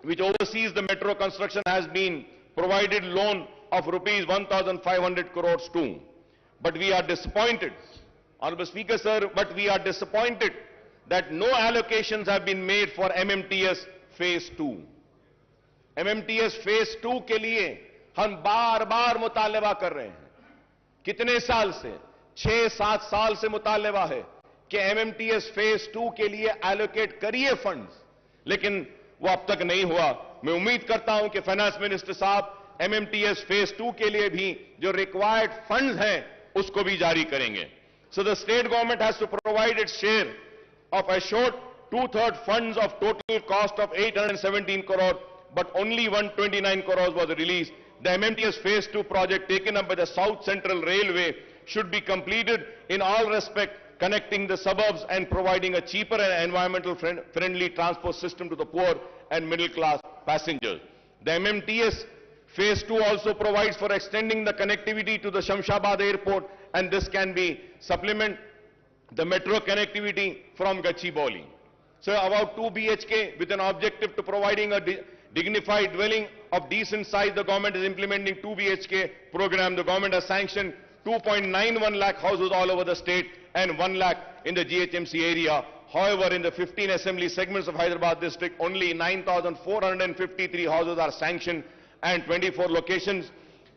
which oversees the metro construction, has been provided loan of rupees 1,500 crores too. But we are disappointed, Honorable Speaker sir, that no allocations have been made for MMTS Phase 2. MMTS Phase 2 के लिए हम बार बार मुतालबा कर रहे हैं। कितने साल से? 6-7 साल से मुतालबा है कि MMTS Phase 2 के लिए एलोकेट करिए फंड्स, लेकिन वो अब तक नहीं हुआ। मैं उम्मीद करता हूं कि फाइनेंस मिनिस्टर साहब MMTS Phase 2 के लिए भी जो रिक्वायर्ड फंड्स हैं उसको भी जारी करेंगे। So the state government has to provide its share of assured 2/3 funds of total cost of 817 crore, but only 129 crores was released. The MMTS Phase 2 project taken up by the South Central Railway should be completed in all respect, connecting the suburbs and providing a cheaper and environmental friendly transport system to the poor and middle class passengers. The MMTS Phase 2 also provides for extending the connectivity to the Shamshabad Airport, and this can be the metro connectivity from Gachibowli. So about 2 BHK with an objective to providing a dignified dwelling of decent size, the government is implementing 2 BHK program. The government has sanctioned 2.91 lakh houses all over the state and 1 lakh in the GHMC area. However, in the 15 assembly segments of Hyderabad district, only 9,453 houses are sanctioned and 24 locations,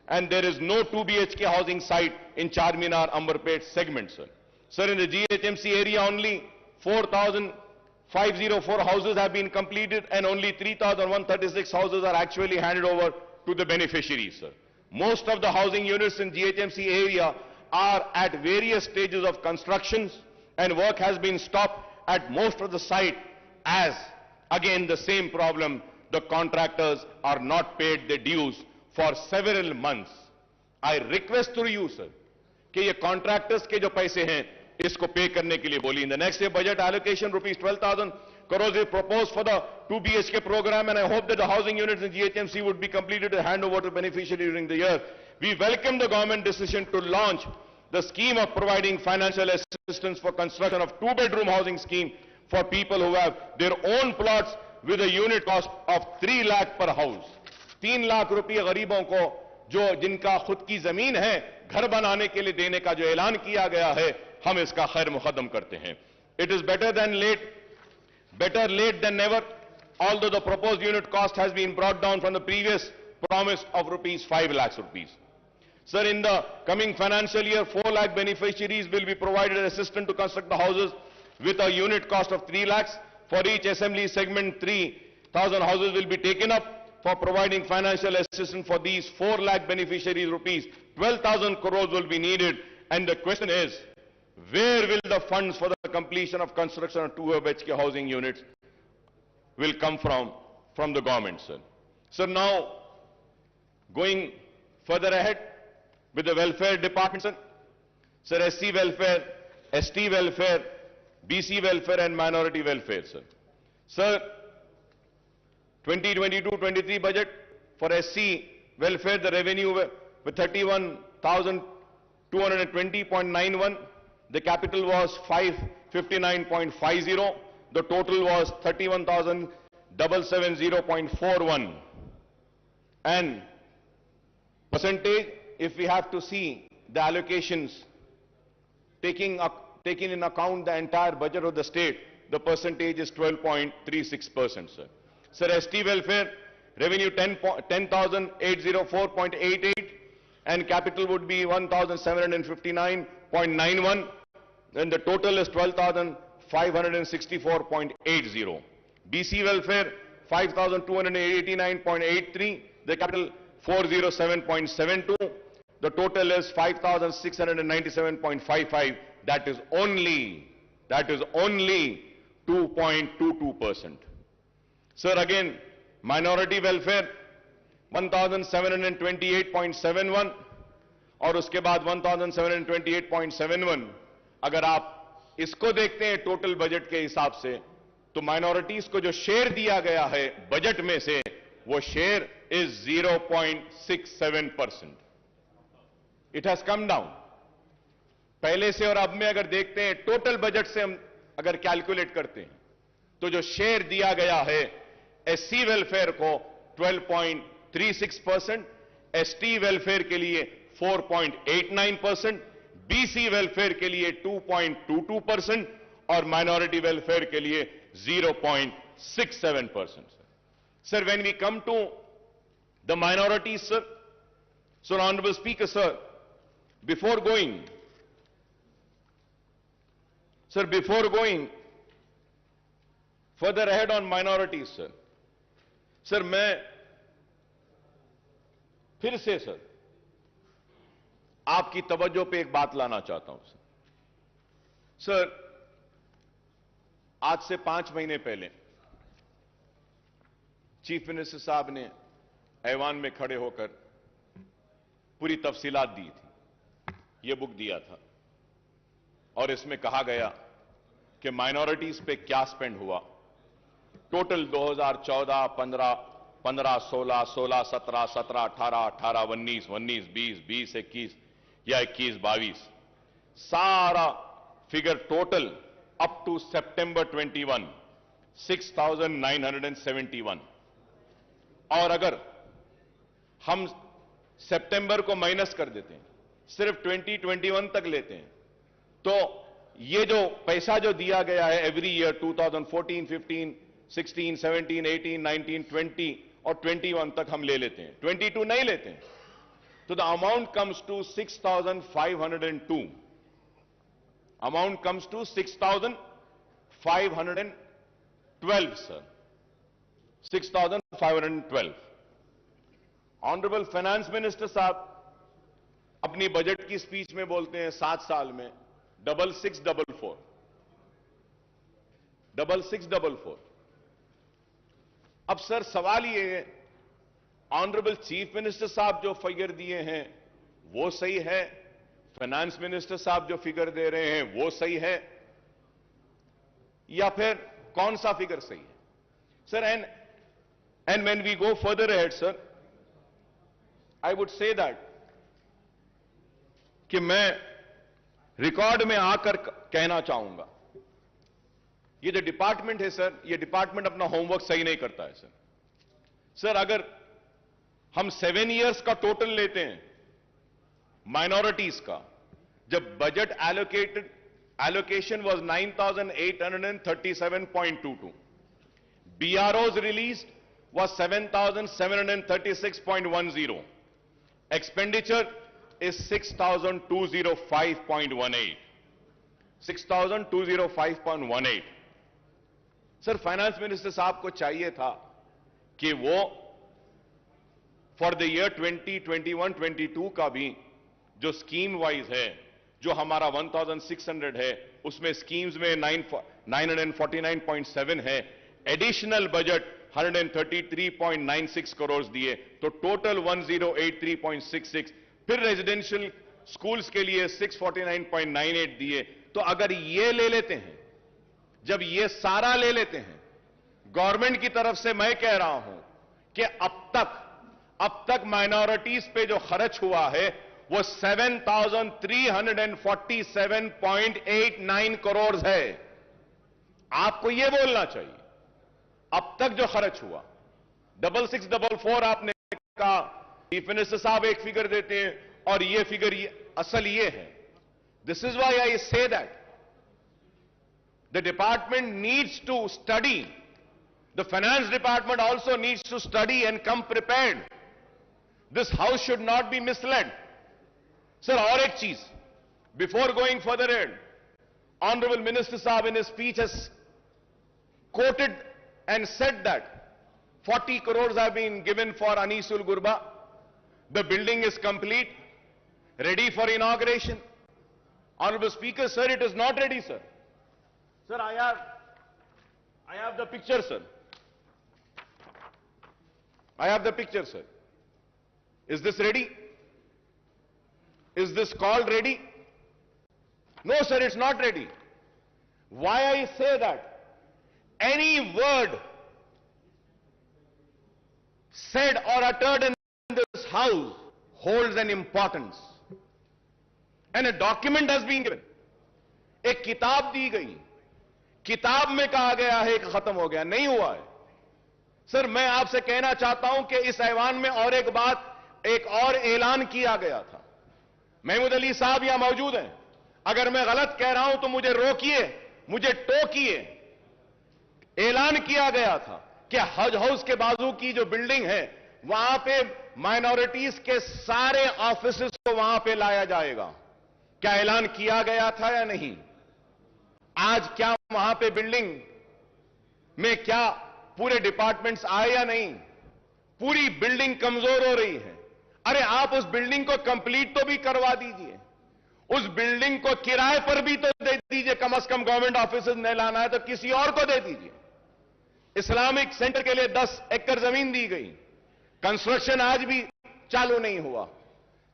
and there is no 2 BHK housing site in Charminar, Amberpet segment, sir. Sir, in the GHMC area, only 4,504 houses have been completed and only 3,136 houses are actually handed over to the beneficiaries, sir. Most of the housing units in GHMC area are at various stages of constructions, and work has been stopped at most of the site as, again, the same problem, the contractors are not paid their dues for several months. I request through you, sir, कि ये contractors के जो पैसे हैं, इसको pay करने के लिए बोलिए. In the next year budget allocation, rupees 12,000 crores is proposed for the 2 BHK program, and I hope that the housing units in GHMC would be completed to hand over to beneficiaries during the year. We welcome the government decision to launch the scheme of providing financial assistance for construction of 2-bedroom housing scheme for people who have their own plots with a unit cost of 3 lakh per house. 3 lakh रुपये गरीबों को जो जिनका खुद की जमीन है घर बनाने के लिए देने का जो ऐलान किया गया है, हम इसका खैर मुकदम करते हैं. It is better late than never, although the proposed unit cost has been brought down from the previous promise of rupees 5 lakhs rupees. Sir, in the coming financial year, 4 lakh beneficiaries will be provided assistance to construct the houses with a unit cost of 3 lakhs. For each assembly segment, 3,000 houses will be taken up. For providing financial assistance for these 4 lakh beneficiaries, rupees 12,000 crores will be needed. And the question is, where will the funds for the completion of construction of 2 BHK housing units will come from the government, sir? So now, going further ahead with the welfare department, sir. Sir, SC welfare, ST welfare, BC welfare and minority welfare, sir. Sir, 2022-23 budget for SC welfare, the revenue with 31,220.91. The capital was 559.50. The total was 31,770.41. And percentage, if we have to see the allocations, taking in account the entire budget of the state, the percentage is 12.36%, sir. Sir, ST welfare, revenue 10,804.88 and capital would be 1,759.91, and the total is 12,564.80. BC welfare, 5,289.83, the capital 407.72, the total is 5,697.55, that is only 2.22%. Sir, again, minority welfare 1728.71 और उसके बाद 1728.71. अगर आप इसको देखते हैं total budget के हिसाब से, तो माइनॉरिटीज को जो शेयर दिया गया है बजट में से, वो share is 0.67%. It has come down पहले से, और अब में अगर देखते हैं टोटल बजट से हम अगर कैलकुलेट करते हैं, तो जो शेयर दिया गया है एससी वेलफेयर को 12.36%, एसटी वेलफेयर के लिए 4.89%, बीसी वेलफेयर के लिए 2.22% और माइनॉरिटी वेलफेयर के लिए 0.67%. Sir, when we come to the minorities, sir, so Honorable Speaker, sir, before going further ahead on minorities, sir, मैं फिर से सर आपकी तवज्जो पे एक बात लाना चाहता हूं सर. आज से 5 महीने पहले चीफ मिनिस्टर साहब ने ऐवान में खड़े होकर पूरी तफसीलात दी थी. यह बुक दिया था और इसमें कहा गया कि माइनॉरिटीज पे क्या स्पेंड हुआ. टोटल 2014, 15, 16, 16, 17, 17, 18, 18, 19, 19, 20, 20, 21 या 21, 22 सारा figure total up to September 21, 6,971. और अगर हम सितंबर को माइनस कर देते हैं, सिर्फ 2021 तक लेते हैं, तो ये जो पैसा जो दिया गया है एवरी ईयर 2014, 15, 16, 17, 18, 19, 20 और 21 तक हम ले लेते हैं, 22 नहीं लेते हैं, तो the amount comes to 6,502. Amount comes to 6,512, sir. 6,512. Honourable finance minister साहब अपनी बजट की स्पीच में बोलते हैं 7 साल में 6644. 6644. अब सर सवाल ये है, ऑनरेबल चीफ मिनिस्टर साहब जो फिगर दिए हैं वो सही है, फाइनेंस मिनिस्टर साहब जो फिगर दे रहे हैं वो सही है, या फिर कौन सा फिगर सही है sir? And when we go further ahead sir, I would say that कि मैं रिकॉर्ड में आकर कहना चाहूंगा, ये जो डिपार्टमेंट है सर, ये डिपार्टमेंट अपना होमवर्क सही नहीं करता है सर. सर अगर हम 7 इयर्स का टोटल लेते हैं माइनॉरिटीज का, जब budget allocation was 9,837.22, BROs released was 7,736.10, expenditure is 6,205.18. 6,205.18. Sir finance minister साहब को चाहिए था कि वो फॉर द ईयर 2021-22 का भी जो स्कीम वाइज है, जो हमारा 1,600 है, उसमें स्कीम्स में 949.7 है, एडिशनल बजट 133.96 करोड़ दिए, तो टोटल 1083.66. फिर रेजिडेंशियल स्कूल्स के लिए 649.98 दिए. तो अगर ये ले लेते हैं, जब ये सारा ले लेते हैं, गवर्नमेंट की तरफ से मैं कह रहा हूं कि अब तक माइनॉरिटीज पे जो खर्च हुआ है वो 7,347.89 करोड़ है. आपको ये बोलना चाहिए अब तक जो खर्च हुआ. 6644 आपने कहा, चीफ मिनिस्टर साहब एक फिगर देते हैं और ये फिगर असल ये है. This is why I say that the department needs to study, the finance department also needs to study and come prepared. This house should not be misled. Sir और एक चीज, before going further ahead, honourable minister साहब in speech has quoted and said that 40 crores have been given for Anisul Gurba. The building is complete, ready for inauguration. Honorable Speaker, sir, it is not ready, sir. Sir, I have the picture, sir. I have the picture, sir. Is this ready? Is this called ready? No, sir, it's not ready. Why I say that? Any word said or uttered in this house holds an importance. And a document has been given. एक किताब दी गई, किताब में कहा गया है कि खत्म हो गया, नहीं हुआ है. सर मैं आपसे कहना चाहता हूं कि इस ऐवान में और एक बात, एक और ऐलान किया गया था. महमूद अली साहब यहां मौजूद हैं, अगर मैं गलत कह रहा हूं तो मुझे रोकिए, मुझे टोकिए. ऐलान किया गया था कि हज हाउस के बाजू की जो बिल्डिंग है वहां पे माइनॉरिटीज के सारे ऑफिसेस को वहां पे लाया जाएगा. क्या ऐलान किया गया था या नहीं? आज क्या वहां पे बिल्डिंग में क्या पूरे डिपार्टमेंट्स आए या नहीं? पूरी बिल्डिंग कमजोर हो रही है. अरे आप उस बिल्डिंग को कंप्लीट तो भी करवा दीजिए, उस बिल्डिंग को किराए पर भी तो दे दीजिए. कम से कम गवर्नमेंट ऑफिस नहीं लाना है तो किसी और को दे दीजिए. इस्लामिक सेंटर के लिए 10 एकड़ जमीन दी गई, कंस्ट्रक्शन आज भी चालू नहीं हुआ.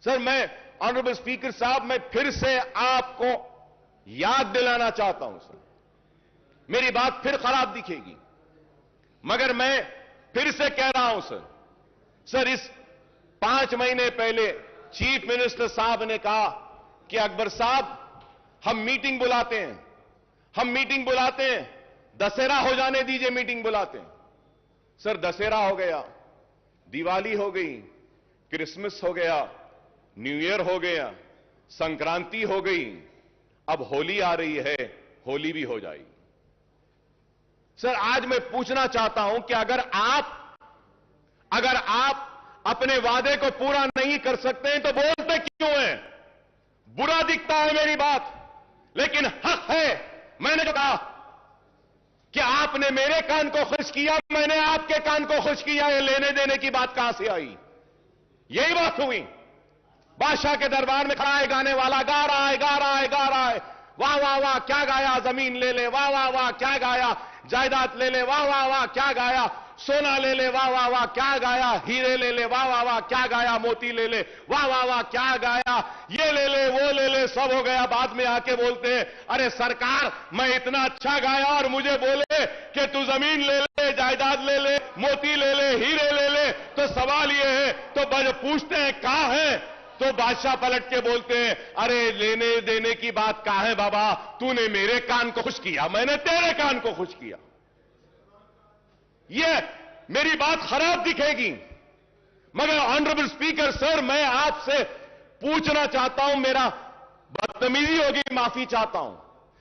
सर मैं ऑनरेबल स्पीकर साहब, मैं फिर से आपको याद दिलाना चाहता हूं सर, मेरी बात फिर खराब दिखेगी मगर मैं फिर से कह रहा हूं सर. सर इस 5 महीने पहले चीफ मिनिस्टर साहब ने कहा कि अकबर साहब हम मीटिंग बुलाते हैं, दशहरा हो जाने दीजिए, मीटिंग बुलाते हैं। सर, दशहरा हो गया, दिवाली हो गई, क्रिसमस हो गया, न्यू ईयर हो गया, संक्रांति हो गई, अब होली आ रही है, होली भी हो जाएगी। सर, आज मैं पूछना चाहता हूं कि अगर आप अपने वादे को पूरा नहीं कर सकते हैं तो बोलते क्यों हैं? बुरा दिखता है मेरी बात, लेकिन हक है। मैंने जो कहा कि आपने मेरे कान को खुश किया, मैंने आपके कान को खुश किया, ये लेने देने की बात कहां से आई? यही बात हुई। बादशाह के दरबार में खड़ा है गाने वाला, गा रहा है, वाह वाह वाह क्या गाया, जमीन ले ले, वाह वाह वाह क्या गाया, जायदाद ले ले, वाह वाह वाह क्या गाया, सोना ले ले, वाह वाह वाह क्या गाया, हीरे ले ले, वाह वाह वाह क्या गाया, मोती ले ले, वाह वाह वाह क्या गाया, ये ले ले, वो ले ले, सब हो गया। बाद में आके बोलते हैं, अरे सरकार, मैं इतना अच्छा गाया और मुझे बोले कि तू जमीन ले ले, जायदाद ले ले, मोती ले ले, हीरे ले ले। तो सवाल ये है, तो पूछते हैं कहां है? तो बादशाह पलट के बोलते हैं, अरे लेने देने की बात कहां है बाबा, तूने मेरे कान को खुश किया, मैंने तेरे कान को खुश किया। ये मेरी बात खराब दिखेगी, मगर ऑनरेबल स्पीकर सर, मैं आपसे पूछना चाहता हूं, मेरा बदतमीजी होगी, माफी चाहता हूं।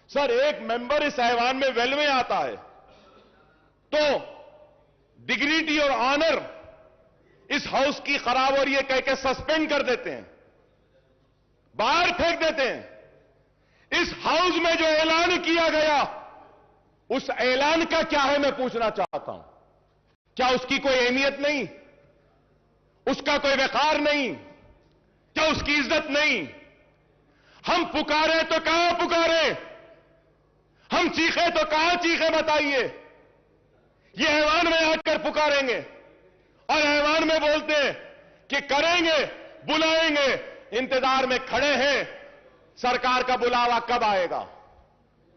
सर, एक मेंबर इस ऐवान में वेल में आता है तो डिग्निटी और ऑनर इस हाउस की खराब और ये कह के सस्पेंड कर देते हैं, बाहर फेंक देते हैं। इस हाउस में जो ऐलान किया गया, उस ऐलान का क्या है, मैं पूछना चाहता हूं। क्या उसकी कोई अहमियत नहीं? उसका कोई वकार नहीं? क्या उसकी इज्जत नहीं? हम पुकारे तो कहां पुकारे? हम चीखे तो कहां चीखे? बताइए। ये ऐवान में आकर पुकारेंगे और ऐवान में बोलते हैं कि करेंगे, बुलाएंगे, इंतजार में खड़े हैं। सरकार का बुलावा कब आएगा?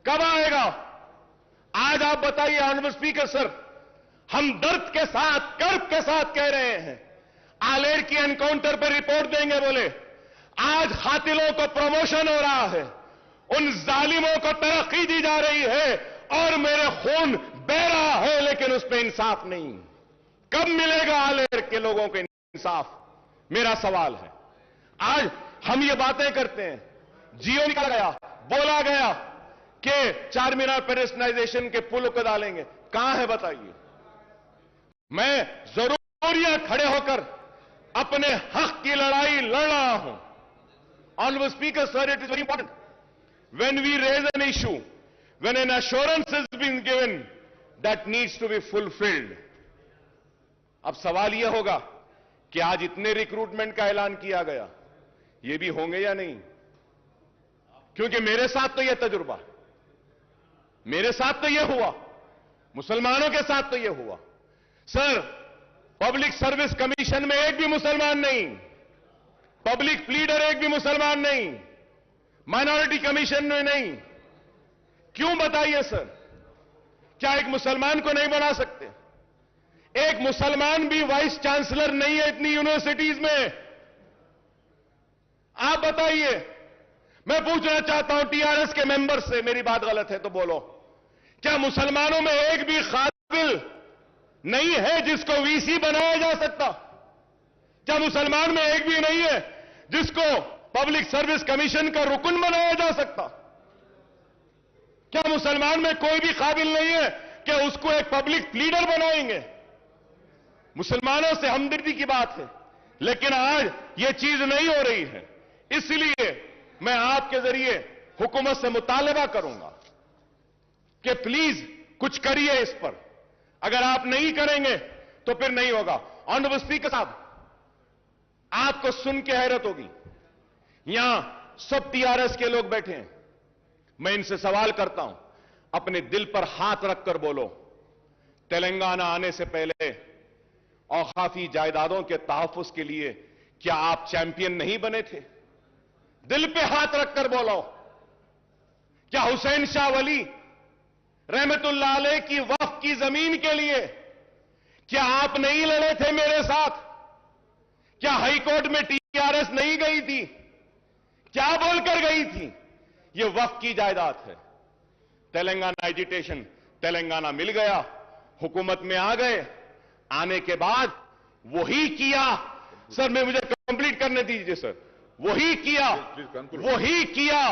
कब आएगा? आज आप बताइए ऑनरेबल स्पीकर सर, हम दर्द के साथ, कर्ब के साथ कह रहे हैं, आलेर की एनकाउंटर पर रिपोर्ट देंगे, बोले आज कातिलों को प्रमोशन हो रहा है, उन जालिमों को तरक्की दी जा रही है और मेरे खून बह रहा है, लेकिन उस पर इंसाफ नहीं। कब मिलेगा आलेर के लोगों को इंसाफ? मेरा सवाल है। आज हम ये बातें करते हैं, जियो निकाला गया, बोला गया कि चारमीनार पेडेस्टलाइजेशन के पुल को डालेंगे, कहां है बताइए? मैं जरूर यहां खड़े होकर अपने हक की लड़ाई लड़ रहा हूं। Honourable speaker sir, it is very important when we raise an issue, when an assurance has been given, that needs to be fulfilled. अब सवाल यह होगा कि आज इतने रिक्रूटमेंट का ऐलान किया गया, ये भी होंगे या नहीं? क्योंकि मेरे साथ तो यह तजुर्बा, मेरे साथ तो यह हुआ, मुसलमानों के साथ तो यह हुआ। सर, पब्लिक सर्विस कमीशन में एक भी मुसलमान नहीं, पब्लिक प्लीडर एक भी मुसलमान नहीं, माइनॉरिटी कमीशन में नहीं। क्यों बताइए सर? क्या एक मुसलमान को नहीं बना सकते? एक मुसलमान भी वाइस चांसलर नहीं है इतनी यूनिवर्सिटीज में। आप बताइए। मैं पूछना चाहता हूं टीआरएस के मेंबर से, मेरी बात गलत है तो बोलो, क्या मुसलमानों में एक भी काबिल नहीं है जिसको वीसी बनाया जा सकता? क्या मुसलमान में एक भी नहीं है जिसको पब्लिक सर्विस कमीशन का रुकन बनाया जा सकता? क्या मुसलमान में कोई भी काबिल नहीं है कि उसको एक पब्लिक लीडर बनाएंगे? मुसलमानों से हमदर्दी की बात है, लेकिन आज यह चीज नहीं हो रही है। इसलिए मैं आपके जरिए हुकूमत से मुतालबा करूंगा कि प्लीज कुछ करिए इस पर। अगर आप नहीं करेंगे तो फिर नहीं होगा। ऑनरेबल स्पीकर साहब, आपको सुन के हैरत होगी, यहां सब टीआरएस के लोग बैठे हैं। मैं इनसे सवाल करता हूं, अपने दिल पर हाथ रखकर बोलो, तेलंगाना आने से पहले औकाफी जायदादों के तहफ्फुज के लिए क्या आप चैंपियन नहीं बने थे? दिल पे हाथ रखकर बोलो। क्या हुसैन शाह वली रहमतुल्लाह अलैह की वक्फ की जमीन के लिए क्या आप नहीं लड़े थे मेरे साथ? क्या हाईकोर्ट में टीआरएस नहीं गई थी? क्या बोलकर गई थी? ये वक्फ की जायदाद है। तेलंगाना एजिटेशन, तेलंगाना मिल गया, हुकूमत में आ गए, आने के बाद वही किया। सर मैं मुझे कंप्लीट करने दीजिए सर। वही किया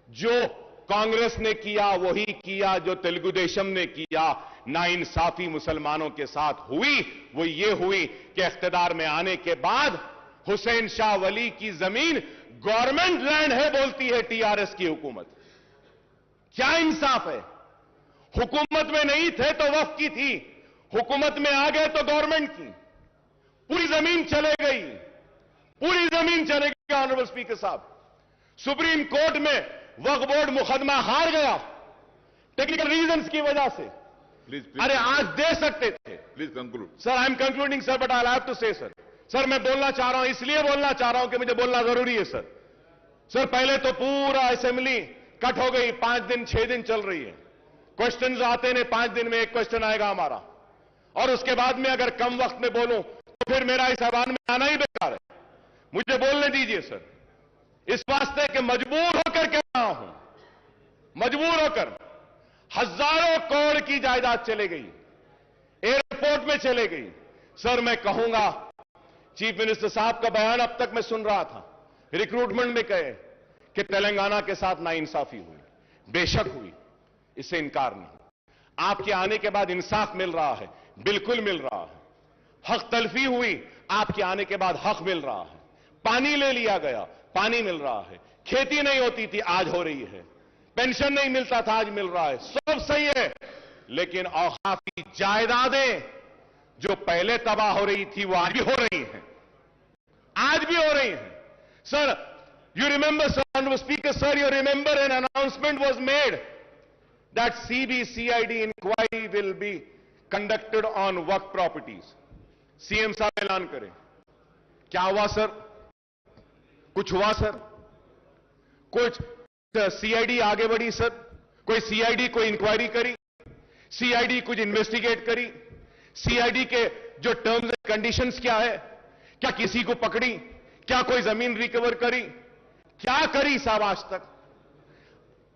जो कांग्रेस ने किया, वही किया जो तेलुगु देशम ने किया। नाइंसाफी मुसलमानों के साथ हुई, वो ये हुई कि इख्तिदार में आने के बाद हुसैन शाह वली की जमीन गवर्नमेंट लैंड है बोलती है टीआरएस की हुकूमत। क्या इंसाफ है? हुकूमत में नहीं थे तो वक्फ की थी, हुकूमत में आ गए तो गवर्नमेंट की। पूरी जमीन चले गई, पूरी जमीन चले गई। ऑनरेबल स्पीकर साहब, सुप्रीम कोर्ट में वक्फ बोर्ड मुकदमा हार गया टेक्निकल रीजंस की वजह से। अरे आज दे सकते थे। Please conclude sir, I am concluding sir, but I have to say sir. Sir मैं बोलना चाह रहा हूं, इसलिए बोलना चाह रहा हूं कि मुझे बोलना जरूरी है सर। सर पहले तो पूरा असेंबली कट हो गई, 5 दिन 6 दिन चल रही है। क्वेश्चंस आते ने, 5 दिन में एक क्वेश्चन आएगा हमारा, और उसके बाद में अगर कम वक्त में बोलूं तो फिर मेरा इस ऐवान में आना ही बेकार है। मुझे बोलने दीजिए सर, इस वास्ते कि मजबूर होकर कह रहा हूं, मजबूर होकर। हजारों करोड़ की जायदाद चले गई, एयरपोर्ट में चले गई। सर मैं कहूंगा, चीफ मिनिस्टर साहब का बयान अब तक मैं सुन रहा था, रिक्रूटमेंट में कहे कि तेलंगाना के साथ नाइंसाफी हुई। बेशक हुई, इससे इनकार नहीं। आपके आने के बाद इंसाफ मिल रहा है, बिल्कुल मिल रहा है। हक तलफी हुई, आपके आने के बाद हक मिल रहा है। पानी ले लिया गया, पानी मिल रहा है। खेती नहीं होती थी, आज हो रही है। पेंशन नहीं मिलता था, आज मिल रहा है। सब सही है, लेकिन औकाफी जायदादें जो पहले तबाह हो रही थी वो आज भी हो रही हैं, आज भी हो रही हैं। Sir you remember, sir, Honorable Speaker, sir, you remember an announcement was made that CID inquiry will be conducted on work properties. CM साहब ऐलान करें। क्या हुआ सर? कुछ हुआ सर? कुछ सीआईडी आगे बढ़ी सर? कोई सीआईडी कोई इंक्वायरी करी? सीआईडी कुछ इन्वेस्टिगेट करी? सीआईडी के जो टर्म्स एंड कंडीशंस क्या है? क्या किसी को पकड़ी? क्या कोई जमीन रिकवर करी? क्या करी साहब आज तक?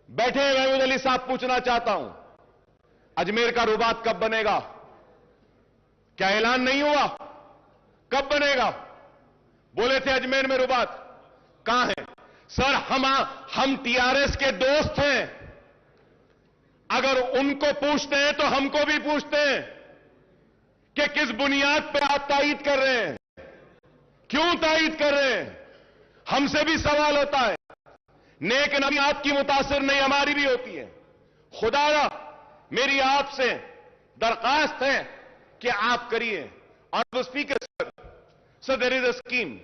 बैठे महमूद अली साहब, पूछना चाहता हूं, अजमेर का रुबात कब बनेगा? क्या ऐलान नहीं हुआ? कब बनेगा? बोले थे अजमेर में रुबात, कहां है? सर हम टीआरएस के दोस्त हैं, अगर उनको पूछते हैं तो हमको भी पूछते हैं कि किस बुनियाद पे आप तायीद कर रहे हैं, क्यों तायीद कर रहे हैं? हमसे भी सवाल होता है। नेक नबी आपकी मुतासिर नहीं, हमारी भी होती है। खुदारा मेरी आपसे दरखास्त है कि आप करिए। Honourable speaker sir, there is a scheme,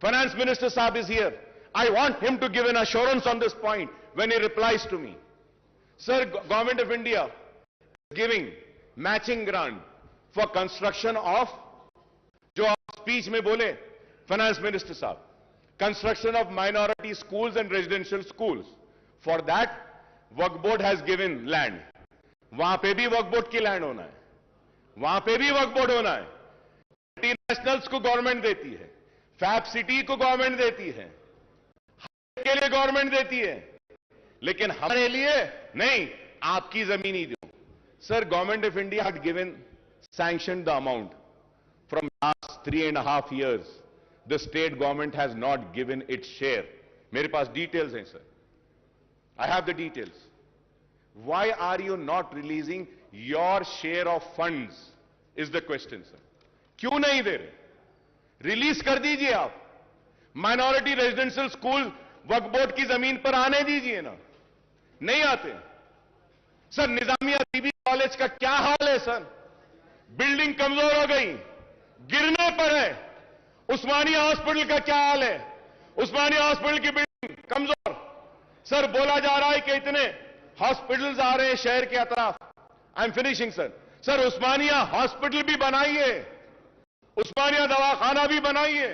finance minister साहब is here, I want him to give an assurance on this point when he replies to me. Sir, government of India giving matching grant for construction of, जो आप speech में बोले finance minister साहब, construction of minority schools and residential schools. For that, Waqf board has given land. वहां पे भी वक्फ board की land होना है, वहां पे भी वक्फ बोर्ड होना है। मल्टीनेशनल्स को गवर्नमेंट देती है, फैब सिटी को गवर्नमेंट देती है, के लिए गवर्नमेंट देती है, लेकिन हमारे लिए नहीं। आपकी जमीन ही दो। Sir, government of India had given sanctioned the amount from last 3.5 years. The state government has not given its share. मेरे पास details हैं sir, I have the details. Why are you not releasing your share of funds is the question sir. क्यों नहीं दे रहे? Release कर दीजिए आप। Minority residential school वक्फ board की जमीन पर आने दीजिए ना, नहीं आते सर। निजामिया बीबी कॉलेज का क्या हाल है सर? बिल्डिंग कमजोर हो गई, गिरने पर है। उस्मानिया हॉस्पिटल का क्या हाल है? उस्मानिया हॉस्पिटल की बिल्डिंग कमजोर। सर, बोला जा रहा है कि इतने हॉस्पिटल्स आ रहे हैं शहर के अतराफ। I am finishing sir. Sir, Osmania hospital भी बनाइए, उस्मानिया दवाखाना भी बनाइए।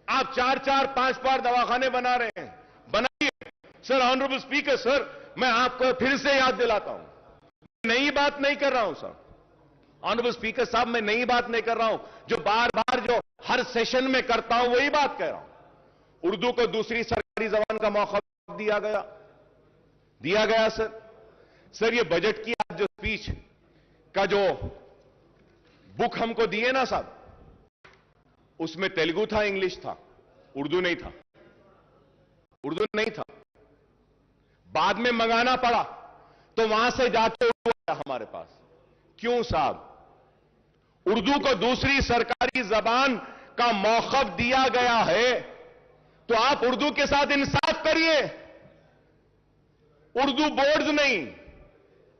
आप 4-4, 5 दवाखाने बना रहे हैं, बनाइए सर। ऑनरेबल स्पीकर सर, मैं आपको फिर से याद दिलाता हूं, नई बात नहीं कर रहा हूं सर। ऑनरेबल स्पीकर साहब, मैं नई बात नहीं कर रहा हूं, जो बार बार जो हर सेशन में करता हूं वही बात कह रहा हूं। उर्दू को दूसरी सरकारी जबान का मौका दिया गया, दिया गया सर। सर ये बजट की आज जो स्पीच का जो बुक हमको दिए ना साहब, उसमें तेलुगु था, इंग्लिश था, उर्दू नहीं था। उर्दू नहीं था, बाद में मंगाना पड़ा तो वहां से जाके उर्दू आया हमारे पास। क्यों साहब? उर्दू को दूसरी सरकारी जबान का मौखफ दिया गया है, तो आप उर्दू के साथ इंसाफ करिए। उर्दू बोर्ड्स नहीं,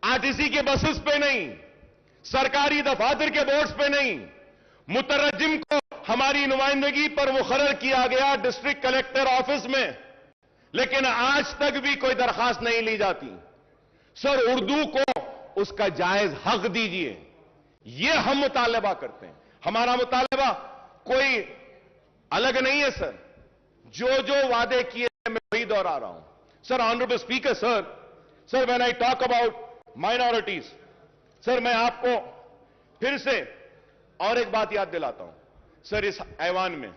आरटीसी के बसेस पे नहीं, सरकारी दफातर के बोर्ड्स पे नहीं, मुतरज्जिम को हमारी नुमाइंदगी पर मुकर्रर किया गया डिस्ट्रिक्ट कलेक्टर ऑफिस में, लेकिन आज तक भी कोई दरखास्त नहीं ली जाती। सर उर्दू को उसका जायज हक दीजिए, यह हम मुतालबा करते हैं। हमारा मुतालबा कोई अलग नहीं है सर, जो जो वादे किए मैं वही दोहरा रहा हूं। Sir honourable speaker sir when I talk about minorities, sir मैं आपको फिर से और एक बात याद दिलाता हूं। सर इस ऐवान में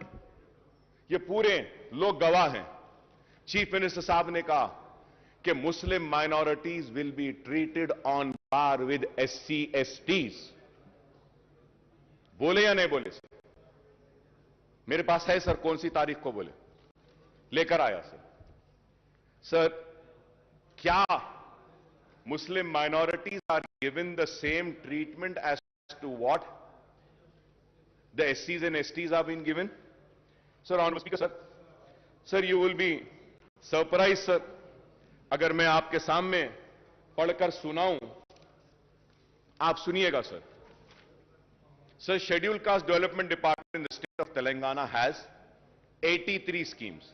ये पूरे लोग गवाह हैं, चीफ मिनिस्टर साहब ने कहा कि Muslim minorities will be treated on par with SC STs। बोले या नहीं बोले सर? मेरे पास है सर, कौन सी तारीख को बोले, लेकर आया सर। सर क्या Muslim minorities are given the same treatment as to what the SCs and STs have been given? Sir honourable speaker sir you will be surprised sir, अगर मैं आपके सामने पढ़कर सुनाऊं, आप सुनिएगा sir. Sir, Scheduled Caste Development Department in the state of Telangana has 83 schemes,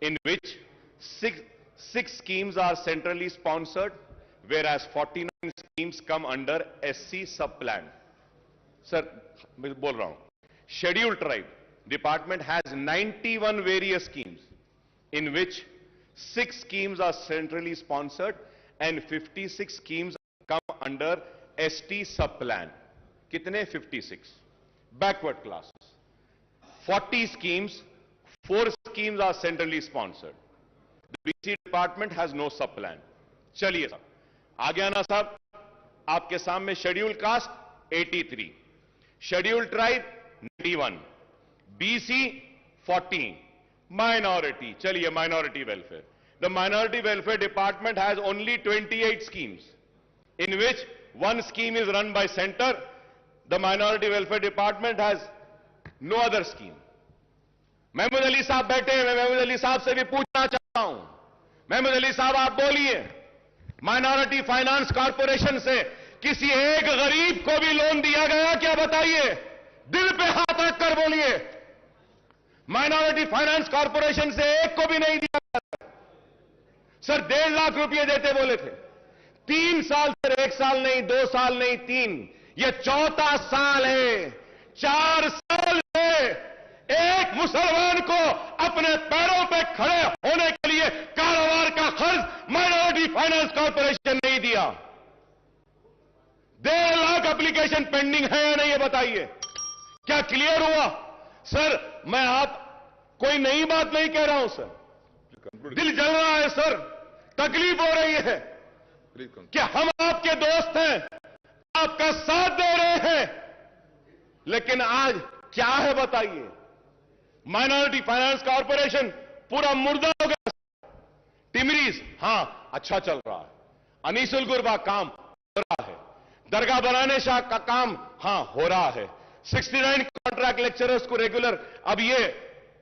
in which six schemes are centrally sponsored, whereas 49 schemes come under SC sub-plan. Sir, मैं बोल रहा हूं, Scheduled Tribe Department has 91 various schemes, in which 6 schemes are centrally sponsored and 56 schemes come under ST sub-plan. कितने? 56. Backward classes, 40 schemes, 4 schemes are centrally sponsored. The BC department has no sub plan. चलिए साहब आगे आना साहब, आपके सामने schedule caste 83, schedule tribe 91, BC 14, minority. चलिए minority welfare, the minority welfare department has only 28 schemes, in which 1 scheme is run by center. The minority welfare department has no other scheme. Mahmood Ali साहब बैठे हैं, मैं महमूद अली साहब से भी पूछना चाहता हूं। महमूद अली साहब आप बोलिए, माइनॉरिटी फाइनेंस कॉर्पोरेशन से किसी एक गरीब को भी लोन दिया गया क्या? बताइए, दिल पे हाथ रखकर बोलिए। माइनॉरिटी फाइनेंस कॉर्पोरेशन से एक को भी नहीं दिया गया। सर 1.5 लाख रुपए देते बोले थे, 3 साल से, 1 साल नहीं, 2 साल नहीं, 3, ये 4था साल है। 4 साल से एक मुसलमान को अपने पैरों पे खड़े होने के लिए कारोबार का खर्च माइनॉरिटी फाइनेंस कॉर्पोरेशन नहीं दिया। 1.5 लाख एप्लीकेशन पेंडिंग है या नहीं, ये बताइए। क्या क्लियर हुआ? सर मैं आप कोई नई बात नहीं कह रहा हूं सर, दिल जल रहा है सर, तकलीफ हो रही है कि हम आपके दोस्त हैं, आपका साथ दे रहे हैं, लेकिन आज क्या है बताइए? माइनॉरिटी फाइनेंस कॉर्पोरेशन पूरा मुर्दा हो गया। टिमरीज हां अच्छा चल रहा है, अनीसुल गुरबा काम हो रहा है, दरगाह बनाने शाह का काम हां हो रहा है, 69 कॉन्ट्रैक्ट लेक्चरर्स को रेगुलर अब ये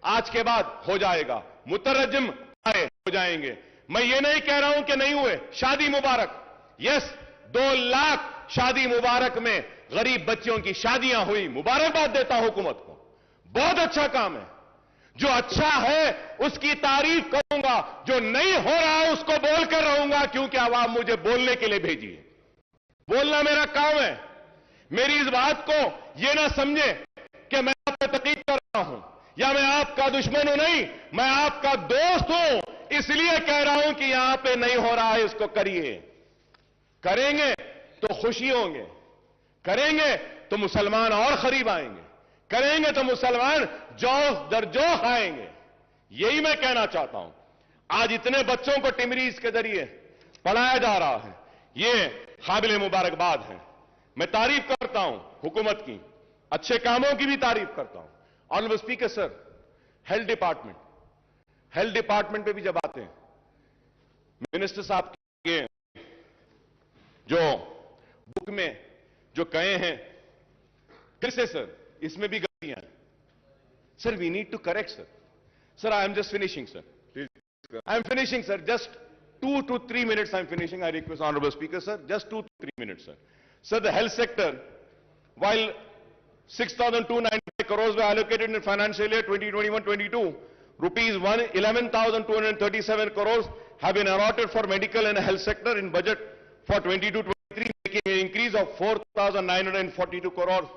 आज के बाद हो जाएगा, मुतरज्जिम आए हो जाएंगे। मैं ये नहीं कह रहा हूं कि नहीं हुए, शादी मुबारक, यस 2 लाख शादी मुबारक में गरीब बच्चियों की शादियां हुई, मुबारकबाद देता हूं हुकूमत को, बहुत अच्छा काम है। जो अच्छा है उसकी तारीफ करूंगा, जो नहीं हो रहा है उसको बोलकर रहूंगा, क्योंकि आवाम मुझे बोलने के लिए भेजी है, बोलना मेरा काम है। मेरी इस बात को यह ना समझे कि मैं आप पर तकीद कर रहा हूं या मैं आपका दुश्मन हूं, नहीं, मैं आपका दोस्त हूं, इसलिए कह रहा हूं कि यहां पे नहीं हो रहा है, इसको करिए। करेंगे तो खुशी होंगे, करेंगे तो मुसलमान और करीब आएंगे, करेंगे तो मुसलमान जोश दर जोश आएंगे। यही मैं कहना चाहता हूं। आज इतने बच्चों को टिमरीज के जरिए पढ़ाया जा रहा है, ये काबिल मुबारकबाद है। मैं तारीफ करता हूं हुकूमत की, अच्छे कामों की भी तारीफ करता हूं। Honourable speaker sir, health department पे भी जब आते हैं, मिनिस्टर साहब के जो बुक में जो कहे हैं, फिर से सर इसमें भी गलतियां हैं sir. We need to correct sir. Sir I am just finishing sir, I am finishing, sir. Just 2 to 3 minutes I am finishing. I request Honorable Speaker, sir. Just 2 to 3 minutes, sir. Sir, the health sector, while 6,295 crores were allocated in financial year 2021-22, rupees 11,237 crores have been allotted for medical and health sector in budget for 22-23, making an increase of 4,942 crores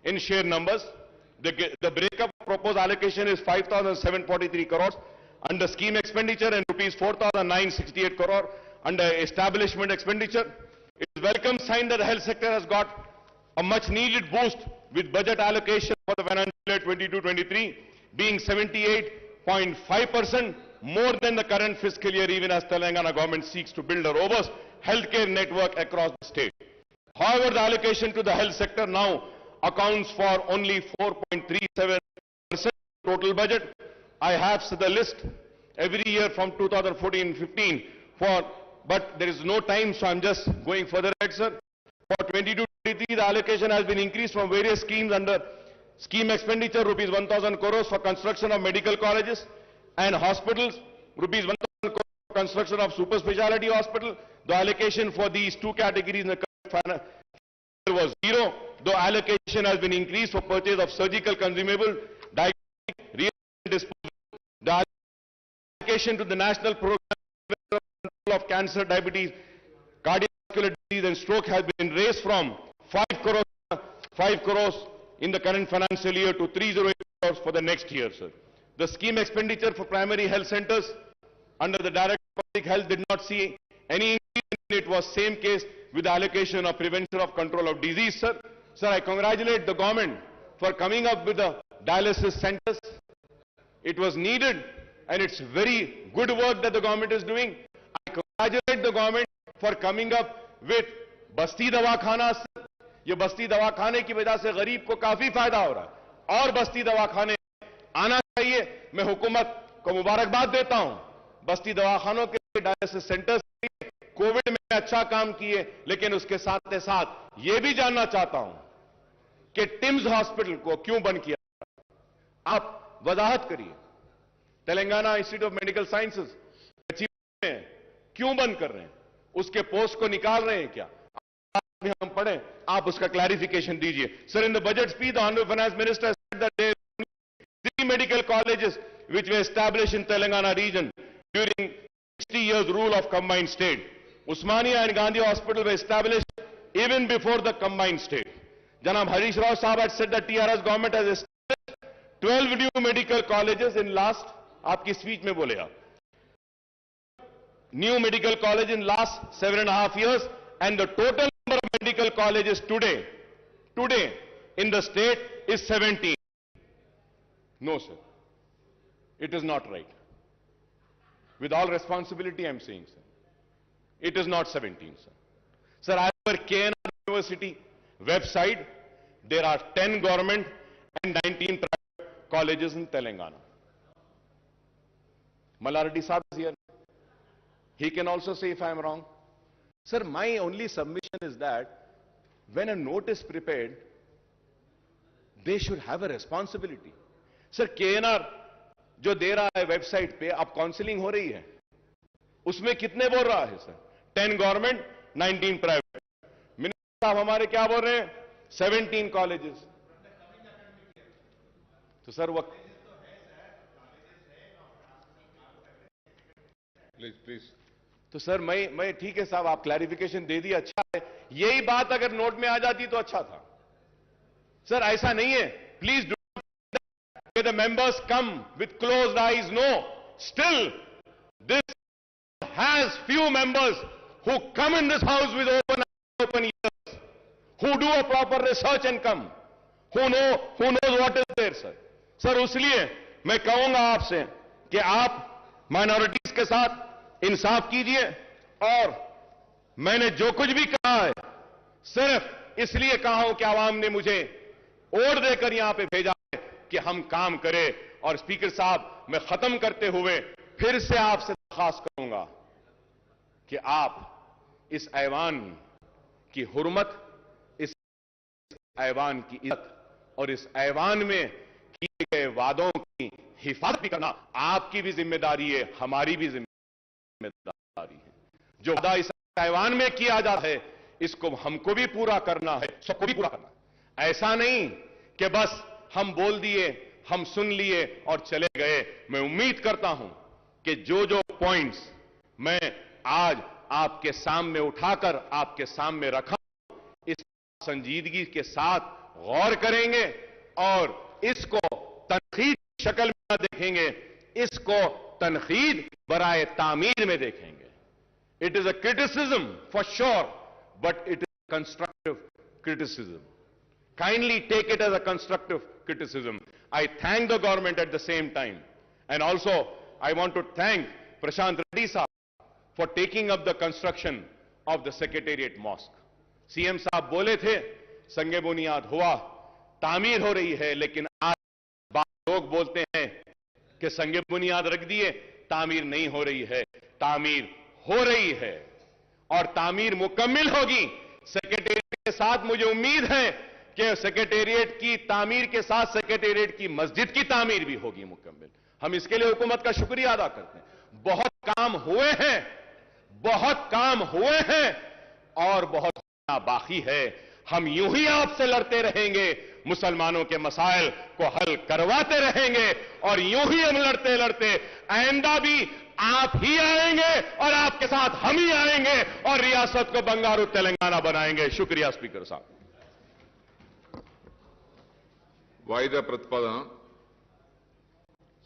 in share numbers. The breakup proposed allocation is 5,743 crores under scheme expenditure and rupees 4,968 crore under establishment expenditure. It is welcome sign that the health sector has got a much needed boost with budget allocation for the financial year 22-23 being 78.5% more than the current fiscal year, even as Telangana government seeks to build a robust healthcare network across the state. However, the allocation to the health sector now accounts for only 4.37% total budget. I have the list every year from 2014-15 but there is no time, so I'm just going further ahead, sir. For 22-23, the allocation has been increased from various schemes under scheme expenditure, rupees 1,000 crores for construction of medical colleges and hospitals, rupees 1,000 crores for construction of super speciality hospital. The allocation for these two categories in the current year was zero, though allocation has been increased for purchase of surgical consumable, diagnostic, real disposal. The allocation to the National Program of Cancer, Diabetes, Cardiovascular Disease and Stroke has been raised from 5 crores in the current financial year to 308 crores for the next year, sir. The scheme expenditure for primary health centers under the Director of Public Health did not see any increase. It was same case with the allocation of prevention of control of disease, sir. Sir, I congratulate the government for coming up with the dialysis centers. It was needed and it's very good work that the government is doing. I congratulate the government for coming up with बस्ती दवाखाना. ये बस्ती दवाखाने की वजह से गरीब को काफी फायदा हो रहा है और बस्ती दवाखाने आना चाहिए. मैं हुकूमत को मुबारकबाद देता हूं. बस्ती दवाखानों के डायलिसिस सेंटर्स कोविड में अच्छा काम किए, लेकिन उसके साथ साथ ये भी जानना चाहता हूं कि टिम्स हॉस्पिटल को क्यों बंद किया. आप वजाहत करिए. Telangana institute of medical sciences क्यों बंद कर रहे हैं? उसके पोस्ट को निकाल रहे हैं क्या? हम पढ़ें, आप उसका क्लैरिफिकेशन दीजिए. Sir, in the budget speech the honourable finance minister said that there are 3 medical colleges which were established in Telangana region during 60 years rule of combined state. Usmania and Gandhi Hospital were established even before the combined state. Janab Harish Rao Sahab had said that TRS government has established 12 new medical colleges in last, आपकी speech में बोले आप, new medical college in last 7.5 years, and the total number of medical colleges today in the state is 17. No, sir. It is not right. With all responsibility, I am saying, sir. It is not 17, sir. Sir, as per KNR University website, there are 10 government and 19 private colleges in Telangana. Malardi Saab is here. He can also say if I am wrong. Sir, my only submission is that when a note is prepared, they should have a responsibility. Sir, KNR जो दे रहा है website पे, अब counselling हो रही है, उसमें कितने बोल रहा है सर? 10 government, 19 private. मिनिस्टर साहब हमारे क्या बोल रहे हैं? 17 कॉलेजेस. तो सर वो प्लीज. तो सर मैं ठीक है साहब, आप क्लैरिफिकेशन दे दिए, अच्छा है. यही बात अगर नोट में आ जाती तो अच्छा था. सर ऐसा नहीं है. Please do the members come with closed eyes. No. Still, this has few members who come in this house with open ears, who do a proper research and come, who knows what is there, sir. Sir, उसलिए मैं कहूंगा आपसे कि आप minorities के साथ इंसाफ कीजिए और मैंने जो कुछ भी कहा है सिर्फ इसलिए कहा हूं कि आवाम ने मुझे वोट देकर यहां पे भेजा है कि हम काम करें। और स्पीकर साहब, मैं खत्म करते हुए फिर से आपसे दरख्वास्त करूंगा कि आप इस ऐवान की हुर्मत, इस ऐवान की इज्जत और इस ऐवान में किए गए वादों की हिफाजत भी करना आपकी भी जिम्मेदारी है, हमारी भी जिम्मेदारी है। जो वादा इस ऐवान में किया जाता है इसको हमको भी पूरा करना है, सबको भी पूरा करना है। ऐसा नहीं कि बस हम बोल दिए, हम सुन लिए और चले गए। मैं उम्मीद करता हूं कि जो जो पॉइंट्स मैं आज आपके सामने उठाकर आपके सामने रखा, इस संजीदगी के साथ गौर करेंगे और इसको तनकीद की शक्ल में देखेंगे, इसको तनकीद बराए तामीर में देखेंगे। It is a criticism for sure, but it is constructive criticism. Kindly take it as a constructive criticism. I thank the government at the same time. And also, I want to thank Prashant Reddy Sahab for taking up the construction of the Secretariat Mosque. CM साहब बोले थे, संगे बुनियाद हुआ, तामीर हो रही है, लेकिन आज लोग बोलते हैं कि संगे बुनियाद रख दिए, तामीर नहीं हो रही है। तामीर हो रही है और तामीर मुकम्मिल होगी। सेक्रेटेरिएट के साथ मुझे उम्मीद है कि सेक्रेटेरिएट की तामीर के साथ सेक्रेटेरिएट की मस्जिद की तामीर भी होगी मुकम्मिल। हम इसके लिए हुकूमत का शुक्रिया अदा करते हैं। बहुत काम हुए हैं, बहुत काम हुए हैं और बहुत बाकी है। हम यूं ही आपसे लड़ते रहेंगे, मुसलमानों के मसाइल को हल करवाते रहेंगे और यूं ही हम लड़ते लड़ते आइंदा भी आप ही आएंगे और आपके साथ हम ही आएंगे और रियासत को बंगारू तेलंगाना बनाएंगे। शुक्रिया स्पीकर साहब। వాయిదా ప్రతిపాదన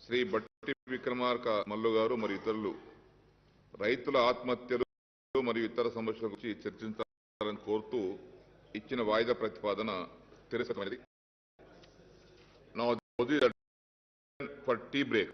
శ్రీ బట్టి విక్రమార్క మల్లు గారు మరియు ఇతరులు రైతుల ఆత్మహత్యలు మరియు ఇతర సమస్యల గురించి చర్చించాలని కోరుతూ ఇచ్చిన వాయిదా ప్రతిపాదన తిరస్కరించబడింది. Now for tea break.